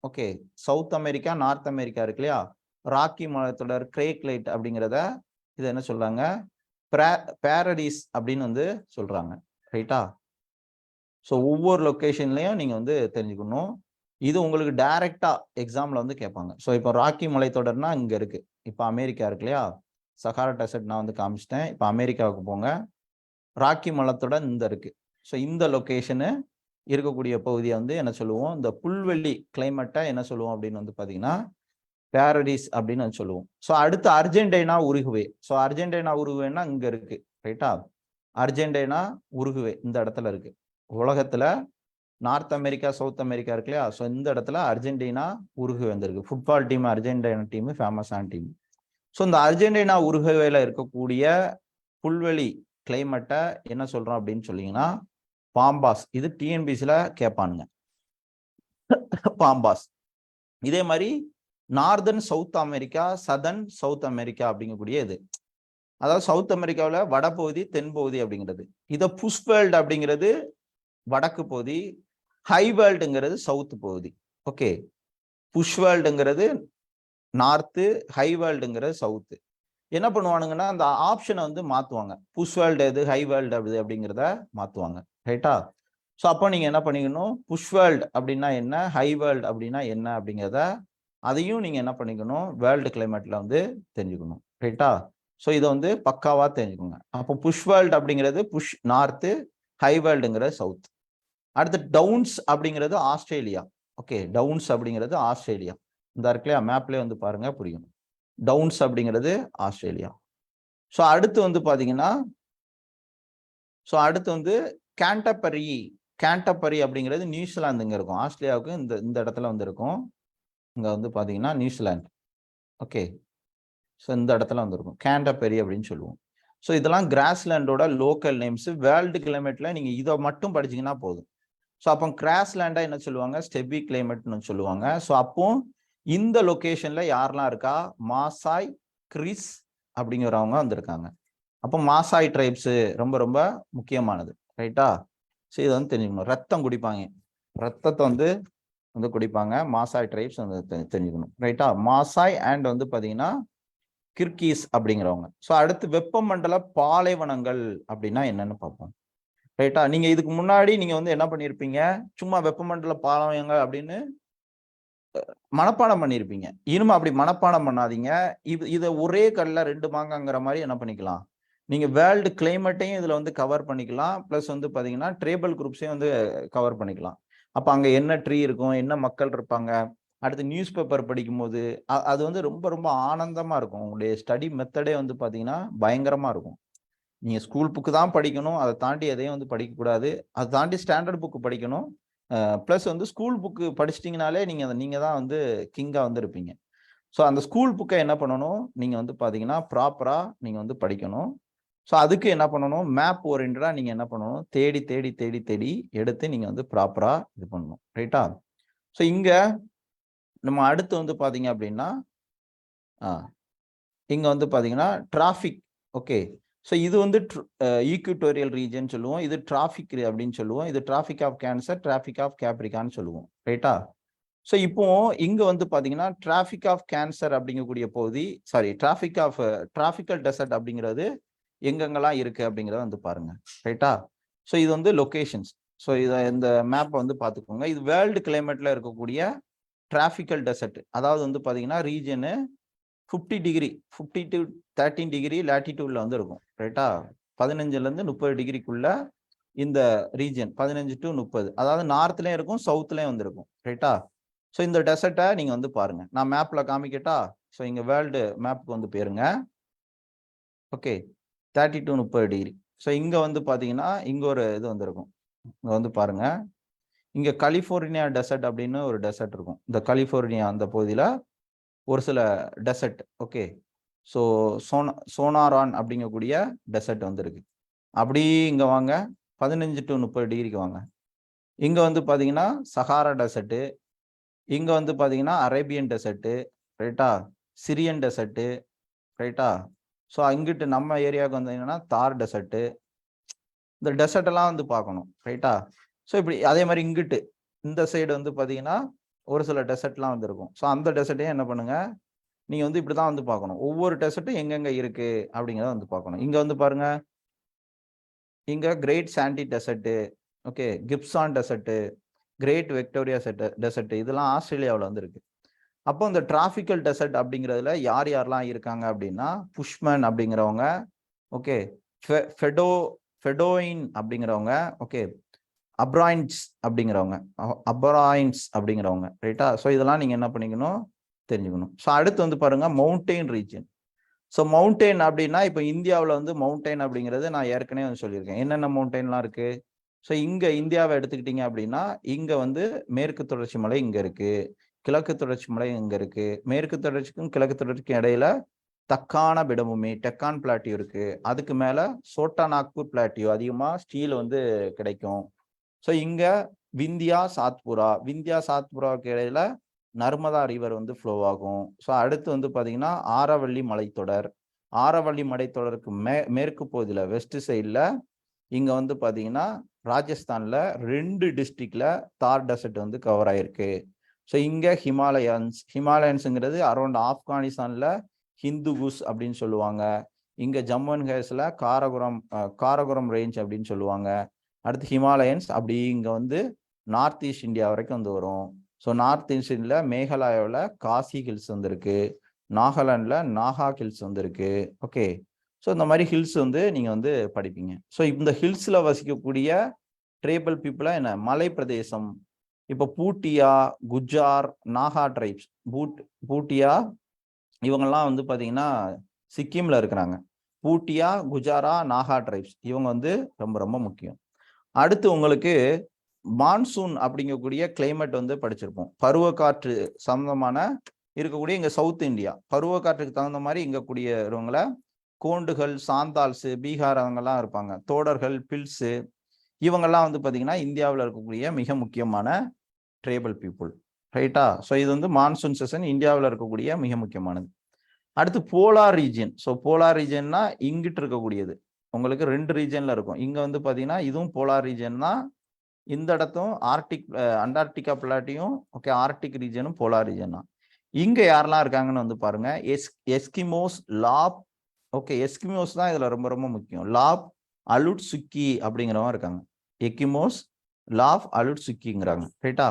okay, south America north America இருக்கு இல்லையா, ராக்கி மலைத்தொடர், கிரேக் லைட் அப்படிங்கிறத இது என்ன சொல்றாங்க, பாரடைஸ் அப்படின்னு வந்து சொல்றாங்க. ரைட்டா? ஸோ ஒவ்வொரு லொக்கேஷன்லையும் நீங்கள் வந்து தெரிஞ்சுக்கணும். இது உங்களுக்கு டைரக்டா எக்ஸாம்ல வந்து கேட்பாங்க. ஸோ இப்போ ராக்கி மலைத்தொடர்னா இங்க இருக்கு. இப்போ அமெரிக்கா இருக்கு இல்லையா? சஹாரா டெசர்ட் நான் வந்து காமிச்சிட்டேன். இப்போ அமெரிக்காவுக்கு போங்க. ராக்கி மலைத்தொடர் இந்த இருக்கு. ஸோ இந்த லொக்கேஷனு இருக்கக்கூடிய பகுதியை வந்து என்ன சொல்லுவோம்? இந்த புல்வெளி கிளைமேட்டை என்ன சொல்லுவோம் அப்படின்னு வந்து பார்த்தீங்கன்னா பாரடிஸ் அப்படின்னு சொல்லுவோம். ஸோ அடுத்து அர்ஜென்டினா உருகுவே. ஸோ அர்ஜென்டினா உருகுவேன்னா இங்க இருக்கு. ரைட்டா? அர்ஜென்டினா உருகுவே இந்த இடத்துல இருக்கு. உலகத்துல நார்த் அமெரிக்கா, சவுத் அமெரிக்கா இருக்கு இல்லையா? ஸோ இந்த இடத்துல அர்ஜென்டினா உருகுவே வந்திருக்கு. ஃபுட்பால் டீம் அர்ஜென்டினா டீம் ஃபேமஸான டீம். ஸோ இந்த அர்ஜென்டினா உருகுவேல இருக்கக்கூடிய புல்வெளி கிளைமேட்டை என்ன சொல்றோம் அப்படின்னு சொன்னீங்கன்னா பாம்பாஸ். இது டிஎன்பிசில கேட்பானுங்க. பாம்பாஸ். இதே மாதிரி northern south America, southern south America அப்படிங்கக்கூடிய இது. அதாவது சவுத் அமெரிக்காவில் வடபகுதி தென்பகுதி அப்படிங்கிறது. இதை புஷ்வேல்டு அப்படிங்கிறது வடக்கு பகுதி, ஹை வேர்ல்டுங்கிறது சவுத் பகுதி. ஓகே, புஷ்வேல்டுங்கிறது நார்த்து, ஹை வேர்ல்டுங்கிறது சவுத்து. என்ன பண்ணுவானுங்கன்னா அந்த ஆப்ஷனை வந்து மாத்துவாங்க. புஷ்வேல்டு எது, ஹை வேர்ல்டு அப்படி அப்படிங்கிறத மாத்துவாங்க. ரைட்டா? ஸோ அப்போ நீங்க என்ன பண்ணிக்கணும், புஷ்வேல்டு அப்படின்னா என்ன, ஹை வேர்ல்டு அப்படின்னா என்ன அப்படிங்கிறத அதையும் நீங்க என்ன பண்ணிக்கணும், வேர்ல்டு கிளைமேட்ல வந்து தெரிஞ்சுக்கணும். ரைட்டா? ஸோ இதை வந்து பக்காவா தெரிஞ்சுக்கோங்க. அப்போ புஷ்வேல்டு அப்படிங்கிறது புஷ் நார்த்து, ஹை வேர்ல்டுங்கிறது சவுத். அடுத்து டவுன்ஸ் அப்படிங்கிறது ஆஸ்திரேலியா. ஓகே, டவுன்ஸ் அப்படிங்கிறது ஆஸ்திரேலியா. இந்த இருக்குல்லையா மேப்லேயே வந்து பாருங்க புரியும். டவுன்ஸ் அப்படிங்கிறது ஆஸ்திரேலியா. ஸோ அடுத்து வந்து பாத்தீங்கன்னா கேண்டபரி அப்படிங்கிறது நியூசிலாந்து இங்க இருக்கும். ஆஸ்திரேலியாவுக்கு இந்த இடத்துல வந்து இருக்கும். இங்க வந்து பாத்தீங்கன்னா நியூசிலாந்து. ஓகே, ஸோ இந்த இடத்துல வந்துருக்கும் கேண்டபரி அப்படின்னு சொல்லுவோம். ஸோ இதெல்லாம் கிராஸ்லேண்டோட லோக்கல் நேம்ஸ். வேர்ல்டு கிளைமேட்ல நீங்க இதை மட்டும் படிச்சீங்கன்னா போதும். ஸோ அப்போ கிராஸ்லேண்டா என்ன சொல்லுவாங்க, ஸ்டெபி கிளைமேட்னு சொல்லுவாங்க. ஸோ அப்போ இந்த லொகேஷன்ல யாரெல்லாம் இருக்கா, மாசாய், கிறிஸ் அப்படிங்கிறவங்க வந்திருக்காங்க. அப்போ மாசாய் ட்ரைப்ஸ் ரொம்ப ரொம்ப முக்கியமானது. ரைட்டா? ஸோ இதை வந்து தெரிஞ்சுக்கணும். ரத்தம் குடிப்பாங்க, ரத்தத்தை வந்து குடிப்பாங்க. மாசாய் ட்ரைப்ஸ் வந்து தெரிஞ்சுக்கணும். ரைட்டா? மாசாய் அண்ட் வந்து பாத்தீங்கன்னா கிர்கீஸ் அப்படிங்கிறவங்க. ஸோ அடுத்து வெப்பமண்டல பாலைவனங்கள் அப்படின்னா என்னன்னு பார்ப்போம். ரைட்டா? நீங்க இதுக்கு முன்னாடி நீங்க வந்து என்ன பண்ணிருப்பீங்க, சும்மா வெப்பமண்டல பாலைவனங்கள் அப்படின்னு மனப்பாடம் பண்ணியிருப்பீங்க. இனிமே அப்படி மனப்பாடம் பண்ணாதீங்க. இதை ஒரே கல்ல ரெண்டு மாங்காங்கிற மாதிரி என்ன பண்ணிக்கலாம், நீங்க வேர்ல்டு கிளைமேட்டையும் இதுல வந்து கவர் பண்ணிக்கலாம். பிளஸ் வந்து பாத்தீங்கன்னா ட்ரைபல் குரூப்ஸையும் வந்து கவர் பண்ணிக்கலாம். அப்ப அங்க என்ன ட்ரீ இருக்கும், என்ன மக்கள் இருப்பாங்க, அடுத்து நியூஸ் பேப்பர் படிக்கும் போது அது வந்து ரொம்ப ரொம்ப ஆனந்தமா இருக்கும். உங்களுடைய ஸ்டடி மெத்தடே வந்து பாத்தீங்கன்னா பயங்கரமா இருக்கும். நீங்க ஸ்கூல் புக்கு தான் படிக்கணும், அதை தாண்டி எதையும் வந்து படிக்கக்கூடாது. அதை தாண்டி ஸ்டாண்டர்ட் புக்கு படிக்கணும். ப்ளஸ் வந்து ஸ்கூல் புக்கு படிச்சிட்டிங்கனாலே நீங்க தான் வந்து கிங்கா வந்து இருப்பீங்க. ஸோ அந்த ஸ்கூல் புக்கை என்ன பண்ணணும், நீங்க வந்து பார்த்தீங்கன்னா ப்ராப்பரா நீங்க வந்து படிக்கணும். ஸோ அதுக்கு என்ன பண்ணணும், மேப் ஓரியன்டா நீங்க என்ன பண்ணணும், தேடி தேடி தேடி தேடி எடுத்து நீங்க வந்து ப்ராப்பரா இது பண்ணணும். ரைட்டா? ஸோ இங்க நம்ம அடுத்து வந்து பார்த்தீங்க அப்படின்னா இங்க வந்து பார்த்தீங்கன்னா டிராஃபிக். ஓகே, ஸோ இது வந்து ஈக்விட்டோரியல் ரீஜன் சொல்லுவோம், இது டிராஃபிக் அப்படின்னு சொல்லுவோம், இது tropic of Cancer, tropic of கேப்ரிகான்னு சொல்லுவோம். ரைட்டா? ஸோ இப்போ இங்க வந்து பாத்தீங்கன்னா டிராஃபிக் ஆஃப் கேன்சர் அப்படிங்கக்கூடிய பகுதி, சாரி டிராஃபிக்கல் டெசர்ட் அப்படிங்கிறது எங்கெங்கெல்லாம் இருக்கு அப்படிங்கிறத வந்து பாருங்க. ரைட்டா? ஸோ இது வந்து லொகேஷன்ஸ். ஸோ இதை இந்த மேப்பை வந்து பார்த்துக்கோங்க. இது வேர்ல்டு கிளைமேட்ல இருக்கக்கூடிய டிராஃபிக்கல் டெசர்ட். அதாவது வந்து பாத்தீங்கன்னா ரீஜனு 50 to 13 டிகிரி லேட்டிடியூட்ல வந்து இருக்கும். ரைட்டா? 15ல இருந்து 30 டிகிரிக்குள்ள இந்த ரீஜன் 15 to 30, அதாவது நார்த்லயும் இருக்கும், சவுத்லயும் வந்து இருக்கும். ரைட்டா? ஸோ இந்த டெசர்ட்டை நீங்க வந்து பாருங்க. நான் மேப்ல காமிக்கட்டா? ஸோ இங்க வேர்ல்டு மேப்புக்கு வந்து போயிருங்க. Okay, 30 to 30 degree. ஸோ இங்க வந்து பாத்தீங்கன்னா இங்க ஒரு இது வந்துருக்கும். இங்க வந்து பாருங்க, இங்க கலிபோர்னியா டெசர்ட் அப்படின்னு ஒரு டெசர்ட் இருக்கும். இந்த கலிபோர்னியா அந்த பகுதியில ஒரு சில டெசர்ட். ஓகே, ஸோ சோனாரான் அப்படிங்கக்கூடிய டெசர்ட் வந்து இருக்கு. அப்படி இங்க வாங்க, 15 to 30 டிகிரிக்கு வாங்க. இங்க வந்து பாத்தீங்கன்னா சஹாரா டெசர்ட், இங்க வந்து பாத்தீங்கன்னா அரேபியன் டெசர்ட். ரைட்டா? Syrian desert. ரைட்டா? ஸோ இங்கிட்டு நம்ம ஏரியாவுக்கு வந்தீங்கன்னா தார் டெசர்ட். இந்த டெசர்ட் எல்லாம் வந்து பார்க்கணும். ரைட்டா? ஸோ இப்படி அதே மாதிரி இங்கிட்டு இந்த சைடு வந்து பாத்தீங்கன்னா ஒரு சில டெசர்ட்லாம் வந்து இருக்கும். ஸோ அந்த டெசர்ட்டையும் என்ன பண்ணுங்க, நீங்க வந்து இப்படிதான் வந்து பார்க்கணும். ஒவ்வொரு டெசர்ட்டும் எங்கெங்க இருக்கு அப்படிங்கிறத வந்து பார்க்கணும். இங்க வந்து பாருங்க, இங்க great sandy desert. Okay, Gibson desert, great Victoria desert, இதெல்லாம் ஆஸ்திரேலியாவில் வந்து இருக்கு. அப்போ இந்த டிராபிக்கல் டெசர்ட் அப்படிங்கிறதுல யார் யாரெல்லாம் இருக்காங்க அப்படின்னா, புஷ்மன் அப்படிங்கிறவங்க, ஓகே, ஃபெடோயின் அப்படிங்கிறவங்க, ஓகே, அப்ராயின்ஸ் அப்படிங்கிறவங்க, ரைட்டா? ஸோ இதெல்லாம் நீங்க என்ன பண்ணிக்கணும், தெரிஞ்சுக்கணும். ஸோ அடுத்து வந்து பாருங்க மவுண்டெயின் ரீஜன். ஸோ மவுண்டெயின் அப்படின்னா இப்போ இந்தியாவில் வந்து மவுண்டெயின் அப்படிங்கிறது நான் ஏற்கனவே வந்து சொல்லியிருக்கேன். என்னென்ன மவுண்டெயின்லாம் இருக்கு. ஸோ இங்க இந்தியாவை எடுத்துக்கிட்டீங்க அப்படின்னா, இங்க வந்து மேற்கு தொடர்ச்சி மலை இங்க இருக்கு, கிழக்கு தொடர்ச்சி மலை இங்க இருக்கு. மேற்கு தொடர்ச்சிக்கும் கிழக்கு தொடர்ச்சிக்கும் இடையில தக்கான பிடபூமி, டெக்கான் பிளாட்டியூ இருக்கு. அதுக்கு மேல சோட்டா நாக்பூர் பிளாட்டியூ, அதிகமா ஸ்டீல் வந்து கிடைக்கும். ஸோ இங்க விந்தியா சாத்புராவுக்கு இடையில நர்மதா ரிவர் வந்து ஃப்ளோ ஆகும். ஸோ அடுத்து வந்து பாத்தீங்கன்னா ஆரவள்ளி மலைத்தொடருக்கு மேற்கு பகுதியில் வெஸ்ட் சைடில் இங்க வந்து பாத்தீங்கன்னா ராஜஸ்தான்ல 2 டிஸ்ட்ரிக்ட்ல தார் டெசர்ட் வந்து கவர் ஆயிருக்கு. ஸோ இங்க ஹிமாலயன்ஸுங்கிறது அரௌண்ட் ஆப்கானிஸ்தான்ல ஹிந்துகுஸ் அப்படின்னு சொல்லுவாங்க. இங்க ஜம்மு அண்ட் காஷ்மீர்ல காரகுரம் ரேஞ்ச் அப்படின்னு சொல்லுவாங்க. அடுத்து ஹிமாலயன்ஸ் அப்படி இங்க வந்து நார்த் ஈஸ்ட் இந்தியா வரைக்கும் வந்து வரும். ஸோ நார்த் ஈஸ்ட்ல மேகாலயாவில் காசி ஹில்ஸ் வந்து இருக்கு, நாகாலாண்டில் நாகா ஹில்ஸ் வந்து இருக்கு. ஓகே, ஸோ இந்த மாதிரி ஹில்ஸ் வந்து நீங்க வந்து படிப்பீங்க. ஸோ இந்த ஹில்ஸ்ல வசிக்கக்கூடிய ட்ரைபல் பீப்புளா என்ன, மலை பிரதேசம். இப்போ பூட்டியா, குஜார், நாகா ட்ரைப்ஸ், பூட்டியா இவங்கெல்லாம் வந்து பாத்தீங்கன்னா சிக்கிம்ல இருக்கிறாங்க. பூட்டியா, குஜாரா, நாகா ட்ரைப்ஸ் இவங்க வந்து ரொம்ப ரொம்ப முக்கியம். அடுத்து உங்களுக்கு மான்சூன் அப்படிங்கக்கூடிய கிளைமேட் வந்து படிச்சிருப்போம். பருவக்காற்று சம்பந்தமான இருக்கக்கூடிய இங்க சவுத் இந்தியா பருவக்காற்றுக்கு தகுந்த மாதிரி இங்க கூடியவங்கள கோண்டுகள், சாந்தால்ஸ், பீகார் அவங்கெல்லாம் இருப்பாங்க. தோடர்கள், பில்ஸு இவங்கெல்லாம் வந்து பாத்தீங்கன்னா இந்தியாவில் இருக்கக்கூடிய மிக முக்கியமான ட்ரைபல் பீப்புள், ரைட்டா? ஸோ இது வந்து மான்சூன் சீசன் இந்தியாவில் இருக்கக்கூடிய மிக முக்கியமானது. அடுத்து போலார் ரீஜன். ஸோ போலார் ரீஜன்னா இங்கிட்டு இருக்கக்கூடியது உங்களுக்கு 2 ரீஜன்ல இருக்கும். இங்க வந்து பாத்தீங்கன்னா இதுவும் போலார் ரீஜன் தான். இந்த இடத்தும் அண்டார்டிகா பிளாட்டியும், ஓகே, ஆர்டிக் ரீஜனும் போலார் ரீஜன் தான். இங்க யாரெல்லாம் இருக்காங்கன்னு வந்து பாருங்க, எஸ்கிமோஸ், லாப், ஓகே, எஸ்கிமோஸ் தான் இதுல ரொம்ப ரொம்ப முக்கியம். லாப் அலுட்சுக்கி அப்படிங்கிறவங்க இருக்காங்க. எக்கிமோஸ், லாப் அலுட்சுக்கிங்கிறாங்க, ரைட்டா?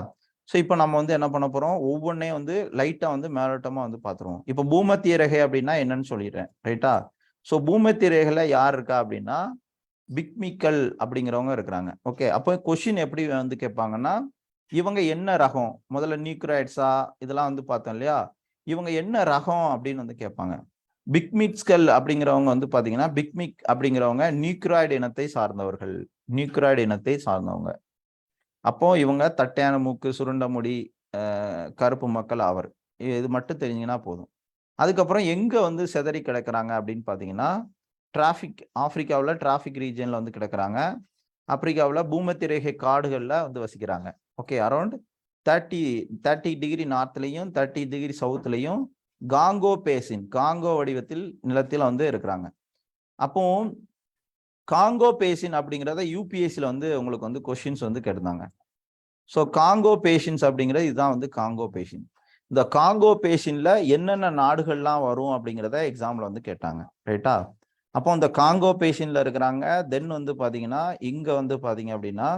ஸோ இப்போ நம்ம வந்து என்ன பண்ண போறோம், ஒவ்வொன்றையும் வந்து லைட்டா வந்து மேலோட்டமா வந்து பார்த்துருவோம். இப்போ பூமத்திய ரேகை அப்படின்னா என்னன்னு சொல்லிடுறேன், ரைட்டா? ஸோ பூமத்திய ரேகையில யார் இருக்கா அப்படின்னா பிக்மிக்கல் அப்படிங்கிறவங்க இருக்கிறாங்க. ஓகே, அப்போ கொஸ்டின் எப்படி வந்து கேட்பாங்கன்னா, இவங்க என்ன ரகம், முதல்ல நியூக்ராய்ட்ஸா இதெல்லாம் வந்து பார்த்தோம் இல்லையா, இவங்க என்ன ரகம் அப்படின்னு வந்து கேட்பாங்க. பிக்மிக்ஸ்கள் அப்படிங்கிறவங்க வந்து பாத்தீங்கன்னா, பிக்மிக் அப்படிங்கிறவங்க நியூக்ராய்டு இனத்தை சார்ந்தவங்க. அப்போ இவங்க தட்டையான மூக்கு, சுருண்ட முடி, கருப்பு மக்கள் ஆவர். இது மட்டும் தெரிஞ்சீங்கன்னா போதும். அதுக்கப்புறம் எங்க வந்து சிதறி கிடக்குறாங்க அப்படின்னு பாத்தீங்கன்னா, ஆப்பிரிக்காவில் டிராபிக் ரீஜன்ல வந்து கிடக்குறாங்க. ஆப்பிரிக்காவில் பூமத்திய ரேகை காடுகள்ல வந்து வசிக்கிறாங்க. ஓகே, அரௌண்ட் 30 டிகிரி நார்த்லையும் 30 டிகிரி சவுத்லையும் காங்கோ வடிவத்தில் நிலத்தில் வந்து இருக்கிறாங்க. அப்போ காங்கோ பேசின் அப்படிங்கிறத யூபிஎஸ்சியில் வந்து உங்களுக்கு வந்து கொஸ்டின்ஸ் வந்து கேட்டிருந்தாங்க. ஸோ காங்கோ பேசின்ஸ் அப்படிங்கிறது இதுதான் வந்து காங்கோ பேசின். இந்த காங்கோ பேசின்ல என்னென்ன நாடுகள்லாம் வரும் அப்படிங்கிறத எக்ஸாம்ல வந்து கேட்டாங்க, ரைட்டா? அப்போ இந்த காங்கோ பேசின்ல இருக்கிறாங்க. தென் வந்து பாத்தீங்கன்னா இங்க வந்து பாத்தீங்க அப்படின்னா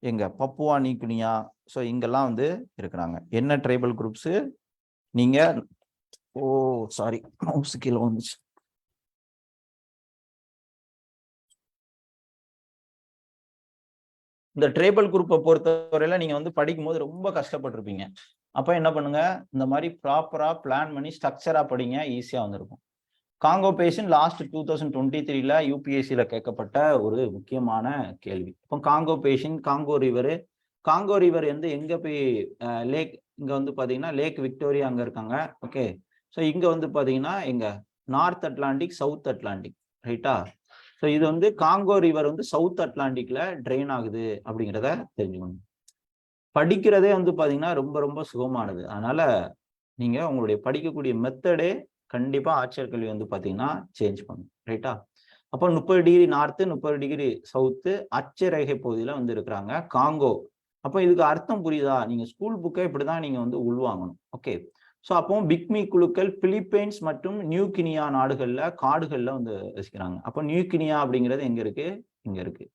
எங்க பப்புவா நியூகினியா, ஸோ இங்கெல்லாம் வந்து இருக்கிறாங்க. என்ன ட்ரைபல் குரூப்ஸ் நீங்க, சாரி மவுஸ் கீழே வந்துச்சு. இந்த ட்ரைபல் குரூப்பை பொறுத்தவரையில நீங்க வந்து படிக்கும் போது ரொம்ப கஷ்டப்பட்டிருப்பீங்க. அப்ப என்ன பண்ணுங்க, இந்த மாதிரி ப்ராப்பரா பிளான் பண்ணி ஸ்ட்ரக்சரா படிங்க, ஈஸியா வந்திருக்கும். காங்கோ பேசின் லாஸ்ட் 2023ல யூபிஎஸ்சியில கேட்கப்பட்ட ஒரு முக்கியமான கேள்வி. இப்போ காங்கோ பேசின், காங்கோ ரிவர் வந்து எங்க போய் லேக், இங்க வந்து பாத்தீங்கன்னா லேக் விக்டோரியா அங்க இருக்காங்க. ஓகே, ஸோ இங்க வந்து பாத்தீங்கன்னா எங்க நார்த் அட்லாண்டிக், சவுத் அட்லாண்டிக், ரைட்டா? ஸோ இது வந்து காங்கோ ரிவர் வந்து சவுத் அட்லாண்டிக்ல ட்ரெயின் ஆகுது அப்படிங்கிறத தெரிஞ்சுக்கணும். படிக்கிறதே வந்து பாத்தீங்கன்னா ரொம்ப ரொம்ப சுகமானது. அதனால நீங்க உங்களுடைய படிக்கக்கூடிய மெத்தடே கண்டிப்பா ஆட்சியர் கல்வி வந்து பாத்தீங்கன்னா சேஞ்ச் பண்ணும், ரைட்டா? அப்போ 30 டிகிரி நார்த்து, 30 டிகிரி சவுத்து அட்சரேகை பகுதியில வந்து இருக்கிறாங்க காங்கோ. அப்போ இதுக்கு அர்த்தம் புரியுதா? நீங்க ஸ்கூல் புக்கை இப்படிதான் நீங்க வந்து உள்வாங்கணும். ஓகே, ஸோ அப்போ பிக்மி குழுக்கள் பிலிப்பைன்ஸ் மற்றும் நியூகினியா நாடுகள்ல காடுகள்ல வந்து வசிக்கிறாங்க. அப்போ நியூகினியா அப்படிங்கிறது எங்க இருக்கு, இங்க இருக்கு.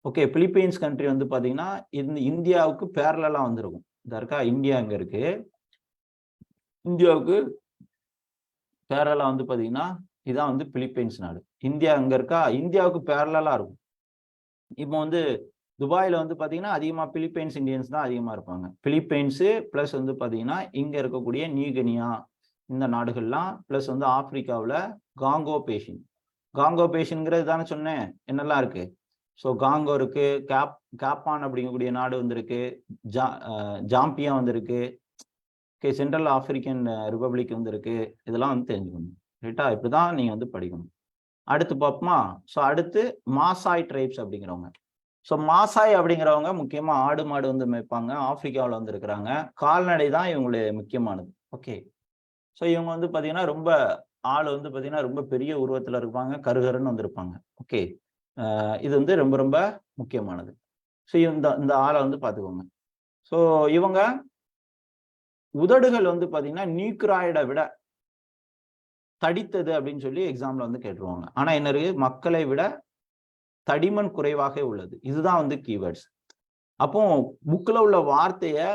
ஓகே, பிலிப்பைன்ஸ் கண்ட்ரி வந்து பாத்தீங்கன்னா இந்த இந்தியாவுக்கு பேரலா வந்திருக்கும். இந்த இருக்கா, இந்தியா அங்க இருக்கு, இந்தியாவுக்கு பேரலா வந்து பாத்தீங்கன்னா இதான் வந்து பிலிப்பைன்ஸ் நாடு. இந்தியா அங்க இருக்கா, இந்தியாவுக்கு பேரலா இருக்கும். இப்போ வந்து துபாயில வந்து பாத்தீங்கன்னா அதிகமா பிலிப்பைன்ஸ் இந்தியன்ஸ் தான் அதிகமா இருப்பாங்க. பிலிப்பைன்ஸ் பிளஸ் வந்து பாத்தீங்கன்னா இங்க இருக்கக்கூடிய நியூகினியா இந்த நாடுகள்லாம், பிளஸ் வந்து ஆப்பிரிக்காவில் காங்கோ பேஷின். காங்கோ பேஷின்ங்கிறது தானே சொன்னேன், என்னெல்லாம் இருக்கு. ஸோ காங்கோ இருக்கு, கேப்பான் அப்படிங்கக்கூடிய நாடு வந்திருக்கு, ஜாம்பியா வந்திருக்கு, ஓகே, சென்ட்ரல் ஆப்பிரிக்கன் ரிப்பப்ளிக் வந்திருக்கு. இதெல்லாம் வந்து தெரிஞ்சுக்கணும். ரைட்டா, இப்படிதான் நீங்க வந்து படிக்கணும். அடுத்து பார்ப்போமா. ஸோ அடுத்து மாசாய் ட்ரைப்ஸ் அப்படிங்கிறவங்க. ஸோ மாசாய் அப்படிங்கிறவங்க முக்கியமா ஆடு மாடு வந்து மேய்ப்பாங்க, ஆப்பிரிக்காவில் வந்து இருக்கிறாங்க. கால்நடை தான் இவங்களுடைய முக்கியமானது. ஓகே, ஸோ இவங்க வந்து பார்த்தீங்கன்னா ரொம்ப ஆள் வந்து பார்த்தீங்கன்னா ரொம்ப பெரிய உருவத்தில் இருப்பாங்க, கருகருன்னு வந்திருப்பாங்க. ஓகே, இது வந்து ரொம்ப ரொம்ப முக்கியமானது. ஸோ இந்த ஆளை வந்து பார்த்துக்கோங்க. ஸோ இவங்க உதடுகள் வந்து பார்த்தீங்கன்னா நியூக்ராய்டை விட தடித்தது அப்படின்னு சொல்லி எக்ஸாம்ல வந்து கேட்டுருவாங்க. ஆனா என்ன இருக்கு, மக்களை விட தடிமன் குறைவாக உள்ளது. இதுதான் வந்து கீவேர்ட்ஸ். அப்போ புக்கில் உள்ள வார்த்தையை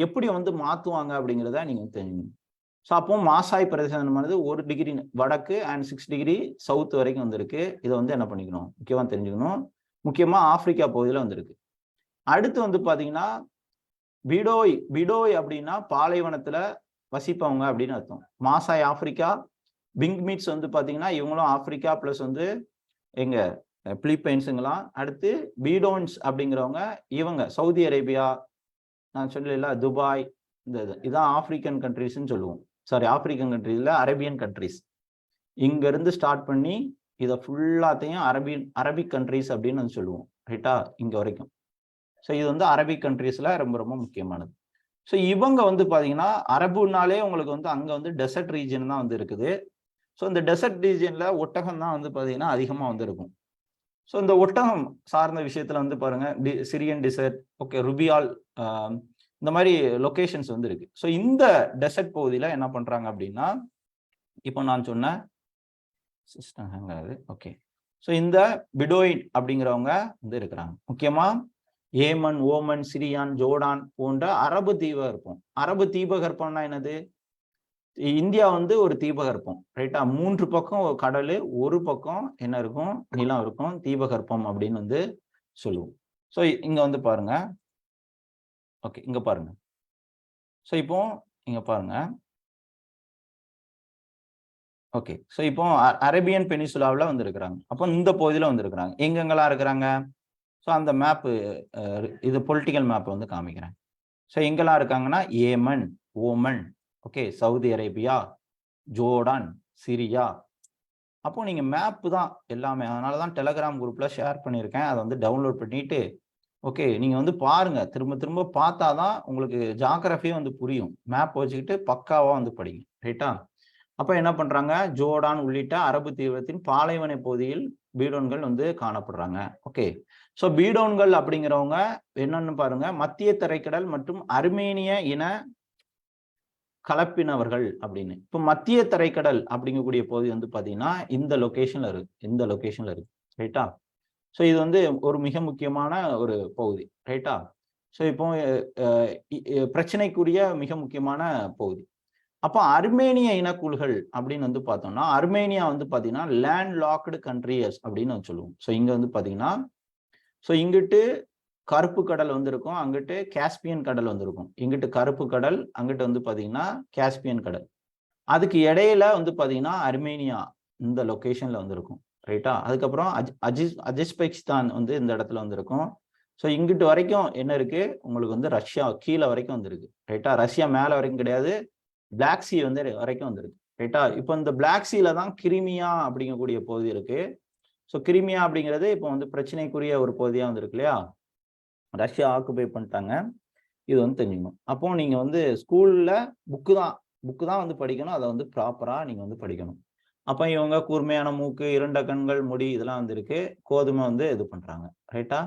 எப்படி வந்து மாத்துவாங்க அப்படிங்கிறத நீங்க தெரிஞ்சுக்கணும். ஸோ அப்போ மாசாய் பிரதேசமானது 1 டிகிரி வடக்கு அண்ட் 6 டிகிரி சவுத் வரைக்கும் வந்திருக்கு. இதை வந்து என்ன பண்ணிக்கணும், முக்கியமா தெரிஞ்சுக்கணும். முக்கியமா ஆப்பிரிக்கா பகுதியில் வந்திருக்கு. அடுத்து வந்து பாத்தீங்கன்னா பிடோய். பிடோய் அப்படின்னா பாலைவனத்துல வசிப்பவங்க அப்படின்னு அர்த்தம். மாசாய் ஆப்பிரிக்கா, பிங்க்மீட்ஸ் வந்து பாத்தீங்கன்னா இவங்களும் ஆப்பிரிக்கா பிளஸ் வந்து எங்க பிலிப்பைன்ஸுங்களாம். அடுத்து பீடோன்ஸ் அப்படிங்கிறவங்க இவங்க சவுதி அரேபியா, நான் சொல்லல துபாய், இந்த இதான் ஆப்பிரிக்கன் கண்ட்ரிஸ்ன்னு சொல்லுவோம். சாரி, ஆப்பிரிக்கன் கண்ட்ரிஸ்ல அரேபியன் கண்ட்ரிஸ். இங்க இருந்து ஸ்டார்ட் பண்ணி இதை ஃபுல்லாத்தையும் அரபிக் கண்ட்ரிஸ் அப்படின்னு வந்து சொல்லுவோம். ரைட்டா, இங்க வரைக்கும். ஸோ இது வந்து அரபிக் கண்ட்ரிஸ்ல ரொம்ப ரொம்ப முக்கியமானது. ஸோ இவங்க வந்து பாத்தீங்கன்னா அரபுனாலே உங்களுக்கு வந்து அங்க வந்து டெசர்ட் ரீஜன் தான் வந்து இருக்குது. ஸோ இந்த டெசர்ட் ரீஜன்ல ஒட்டகம் தான் வந்து பாத்தீங்கன்னா அதிகமா வந்து இருக்கும். ஸோ இந்த ஒட்டகம் சார்ந்த விஷயத்துல வந்து பாருங்க, சிரியன் டெசர்ட், ஓகே, ருபியால், இந்த மாதிரி லொகேஷன்ஸ் வந்து இருக்கு. ஸோ இந்த டெசர்ட் பகுதியில் என்ன பண்றாங்க அப்படின்னா, இப்போ நான் சொன்ன சிஸ்டம் ஹேங் ஆகுது. ஓகே, ஸோ இந்த பிடோயின் அப்படிங்கிறவங்க வந்து இருக்கிறாங்க. முக்கியமா ஏமன், ஓமன், சிரியான், ஜோர்டான் போன்ற அரபு தீபகற்பம். அரபு தீபகற்பம்னா என்னது, இந்தியா வந்து ஒரு தீபகற்பம். ரைட்டா, 3 பக்கம் கடல், ஒரு பக்கம் என்ன இருக்கும், நிலம் இருக்கும், தீபகற்பம் அப்படின்னு வந்து சொல்லுவோம். ஸோ இங்க வந்து பாருங்க, ஓகே, இங்க பாருங்க. ஸோ இப்போ இங்க பாருங்க, ஓகே, ஸோ இப்போ அரேபியன் பெனிசுலாவில் வந்து இருக்கிறாங்க. அப்போ இந்த பகுதியில் வந்து இருக்கிறாங்க. எங்கெங்கெல்லாம் இருக்கிறாங்க, ஸோ அந்த மேப்பு, இது பொலிட்டிக்கல் மேப் வந்து காமிக்கிறேன். ஸோ எங்கெல்லாம் இருக்காங்கன்னா Yemen, Oman, okay, Saudi Arabia, Jordan, Syria. அப்போ நீங்க மேப் தான் எல்லாமே. அதனால தான் டெலகிராம் குரூப்ல ஷேர் பண்ணியிருக்கேன். அதை வந்து டவுன்லோட் பண்ணிட்டு, ஓகே, நீங்க வந்து பாருங்க, திரும்ப திரும்ப பார்த்தாதான் உங்களுக்கு ஜாகிரபியும் வந்து புரியும். மேப் வச்சுக்கிட்டு பக்காவா வந்து படிங்க. ரைட்டா, அப்ப என்ன பண்றாங்க, ஜோர்டான் உள்ளிட்ட அரபு தீவிரத்தின் பாலைவன பகுதியில் பீடோன்கள் வந்து காணப்படுறாங்க. ஓகே, ஸோ பீடோன்கள் அப்படிங்கிறவங்க என்னன்னு பாருங்க, மத்திய தரைக்கடல் மற்றும் அர்மேனிய இன கலப்பினவர்கள் அப்படின்னு. இப்போ மத்திய தரைக்கடல் அப்படிங்கக்கூடிய பகுதி வந்து பாத்தீங்கன்னா இந்த லொகேஷன்ல இருக்கு, இந்த லொகேஷன்ல இருக்கு. ரைட்டா, ஸோ இது வந்து ஒரு மிக முக்கியமான ஒரு பகுதி. ரைட்டா, ஸோ இப்போ பிரச்சனைக்குரிய மிக முக்கியமான பகுதி. அப்போ அர்மேனிய இனக்குழுக்கள் அப்படின்னு வந்து பார்த்தோம்னா, அர்மேனியா வந்து பாத்தீங்கன்னா லேண்ட் லாக்டு கண்ட்ரிஸ் அப்படின்னு சொல்லுவோம். ஸோ இங்க வந்து பாத்தீங்கன்னா, ஸோ இங்கிட்டு கருப்பு கடல் வந்திருக்கும், அங்கிட்டு காஸ்பியன் கடல் வந்திருக்கும். இங்கிட்டு கருப்பு கடல், அங்கிட்டு வந்து பாத்தீங்கன்னா காஸ்பியன் கடல். அதுக்கு இடையில வந்து பாத்தீங்கன்னா அர்மேனியா இந்த லொகேஷன்ல வந்திருக்கும். ரைட்டா, அதுக்கப்புறம் அஜஸ்பெக்ஸ்தான் வந்து இந்த இடத்துல வந்திருக்கும். ஸோ இங்கிட்டு வரைக்கும் என்ன இருக்கு, உங்களுக்கு வந்து ரஷ்யா கீழே வரைக்கும் வந்திருக்கு. ரைட்டா, ரஷ்யா மேல வரைக்கும் கிடையாது, பிளாக் சி வந்து வரைக்கும் வந்திருக்கு. ரைட்டா, இப்போ இந்த பிளாக் சீல தான் கிரிமியா அப்படிங்கக்கூடிய பகுதி இருக்கு. ஸோ கிரிமியா அப்படிங்கிறது இப்போ வந்து பிரச்சனைக்குரிய ஒரு பகுதியா வந்திருக்கு இல்லையா, ரஷ்யா ஆக்குபை பண்ணிட்டாங்க. இது வந்து தெரிஞ்சுக்கணும். அப்போ நீங்க வந்து ஸ்கூல்ல புக்கு தான் வந்து படிக்கணும். அதை வந்து ப்ராப்பரா நீங்க வந்து படிக்கணும். அப்ப இவங்க கூர்மையான மூக்கு, இருண்ட கண்கள், முடி, இதெல்லாம் வந்து இருக்கு. கோதுமை வந்து இது பண்றாங்க. ரைட்டா,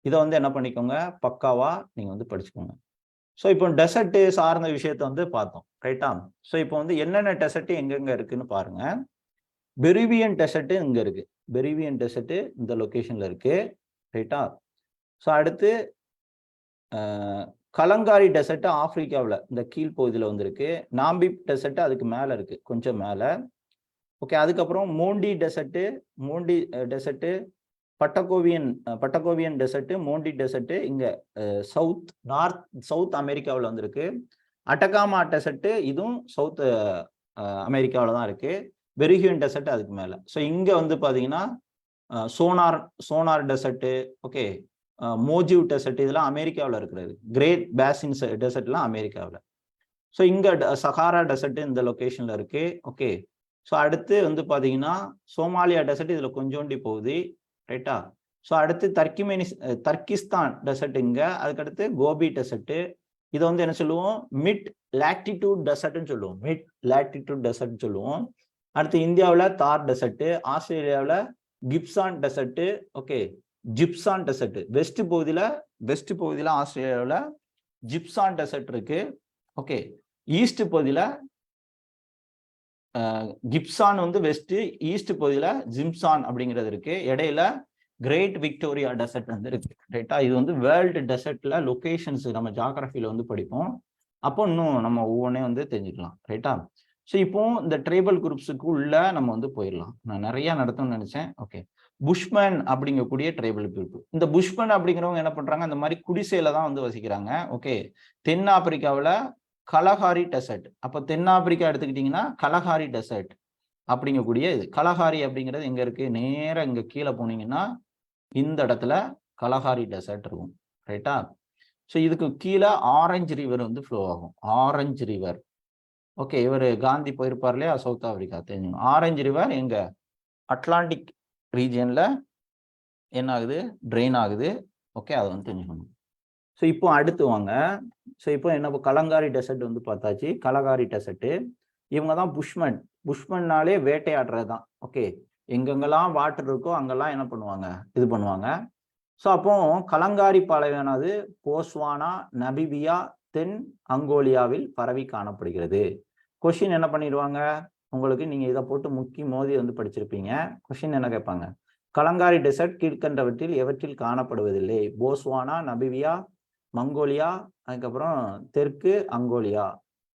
இதை வந்து என்ன பண்ணிக்கோங்க, பக்காவா நீங்க வந்து படிச்சுக்கோங்க. ஸோ இப்போ டெசர்ட் சார்ந்த விஷயத்த வந்து பார்த்தோம். ரைட்டா, ஸோ இப்போ வந்து என்னென்ன டெசர்ட் எங்கெங்க இருக்குன்னு பாருங்க. பெரிவியன் டெசர்ட் இங்க இருக்கு. பெரிவியன் டெசர்ட் இந்த லொகேஷன்ல இருக்கு. ரைட்டா, ஸோ அடுத்து கலங்காரி டெசர்ட் ஆப்பிரிக்காவில் இந்த கீழ்ப்பகுதியில் வந்திருக்கு. நாம்பிப் டெசர்ட் அதுக்கு மேலே இருக்கு, கொஞ்சம் மேலே. ஓகே, அதுக்கப்புறம் மோண்டி டெசர்ட்டு பட்டகோவியன் டெசர்ட், மோண்டி டெசர்ட் இங்க சவுத் அமெரிக்காவில் வந்திருக்கு. அட்டகாமா டெசர்ட் இதுவும் சவுத் அமெரிக்காவில் தான் இருக்கு. பெருகியன் டெசர்ட் அதுக்கு மேல. ஸோ இங்க வந்து பாத்தீங்கன்னா சோனார் டெசர்ட், ஓகே, மோஜிவ் டெசர்ட் இதெல்லாம் அமெரிக்காவில் இருக்கிறது. கிரேட் பேசின் டெசர்ட்லாம் அமெரிக்காவில். ஸோ இங்க சஹாரா டெசர்ட் இந்த லொகேஷன்ல இருக்கு. ஓகே, ஸோ அடுத்து வந்து பாத்தீங்கன்னா சோமாலியா டெசர்ட் இதுல கொஞ்சோண்டி போகுது, ரைட்டா. ஸோ அடுத்து தர்கிஸ்தான் டெசர்ட் இங்க. அதுக்கடுத்து கோபி டெசர்ட். இதை வந்து என்ன சொல்லுவோம், மிட் லாட்டிடியூட் டெசர்ட்னு சொல்லுவோம். மிட் லாட்டிடியூட் டெசர்ட் சொல்லுவோம். அடுத்து இந்தியாவில் தார் டெசர்ட், ஆஸ்திரேலியாவில் கிப்சான் டெசர்ட், ஓகே, ஜிப்சான் டெசர்ட். வெஸ்ட் பகுதியில் ஆஸ்திரேலியாவில் ஜிப்சான் டெசர்ட் இருக்கு. ஓகே, ஈஸ்ட் பகுதியில் கிப்சான் வந்து வெஸ்ட், ஈஸ்ட் பகுதியில் ஜிம்சான் அப்படிங்கிறது இருக்கு. இடையில கிரேட் விக்டோரியா டெசர்ட் வந்து இருக்கு, ரைட்டா. இது வந்து வேர்ல்டு டெசர்ட்ல லொகேஷன்ஸ் நம்ம ஜியோகிராஃபில வந்து படிப்போம். அப்போ இன்னும் நம்ம ஒவ்வொன்றே வந்து தெரிஞ்சுக்கலாம், ரைட்டா. ஸோ இப்போ இந்த ட்ரைபல் குரூப்ஸுக்கு உள்ள நம்ம வந்து போயிடலாம். நான் நிறைய நடத்தணும்னு நினைச்சேன். ஓகே, புஷ்மேன் அப்படிங்கக்கூடிய ட்ரைபல் குரூப். இந்த புஷ்மேன் அப்படிங்கிறவங்க என்ன பண்றாங்க, அந்த மாதிரி குடிசையில தான் வந்து வசிக்கிறாங்க. ஓகே, தென்னாப்பிரிக்காவில் கலஹாரி டெசர்ட். அப்போ தென்னாப்பிரிக்கா எடுத்துக்கிட்டீங்கன்னா கலஹாரி டெசர்ட் அப்படிங்கக்கூடிய இது. கலஹாரி அப்படிங்கிறது எங்க இருக்கு, நேரம் இங்க கீழே போனீங்கன்னா இந்த இடத்துல கலஹாரி டெசர்ட் இருக்கும், ரைட்டா. ஸோ இதுக்கு கீழே ஆரஞ்சு ரிவர் வந்து ஃப்ளோ ஆகும். ஆரஞ்சு ரிவர், ஓகே, இவர் காந்தி போயிருப்பார் இல்லையா சவுத் ஆப்பிரிக்கா, தெரிஞ்சுக்கணும். ஆரஞ்சு ரிவர் எங்க அட்லாண்டிக் ரீஜியன்ல என்ன ஆகுது, ட்ரெயின் ஆகுது. ஓகே, அதை வந்து தெரிஞ்சுக்கணும். ஸோ இப்போ அடுத்து வாங்க. ஸோ இப்போ என்ன, கலங்காரி டெசர்ட் வந்து பார்த்தாச்சு. கலகாரி டெசர்ட் இவங்க தான் புஷ்மன்னாலே வேட்டையாடுறது தான். ஓகே, எங்கெங்கெல்லாம் வாட்டர் இருக்கோ அங்கெல்லாம் என்ன பண்ணுவாங்க, இது பண்ணுவாங்க. ஸோ அப்போ கலங்காரி பாலைவனது போஸ்வானா, நமிபியா, தென் அங்கோலியாவில் பரவி காணப்படுகிறது. கொஸ்டின் என்ன பண்ணிடுவாங்க உங்களுக்கு, நீங்க இதை போட்டு முக்கி மோதி வந்து படிச்சிருப்பீங்க. கொஸ்டின் என்ன கேட்பாங்க, கலங்காரி டெசர்ட் கீழ்கண்டவற்றில் எவற்றில் காணப்படுவதில்லை? போஸ்வானா, நமிபியா, மங்கோலியா, அதுக்கப்புறம் தெற்கு அங்கோலியா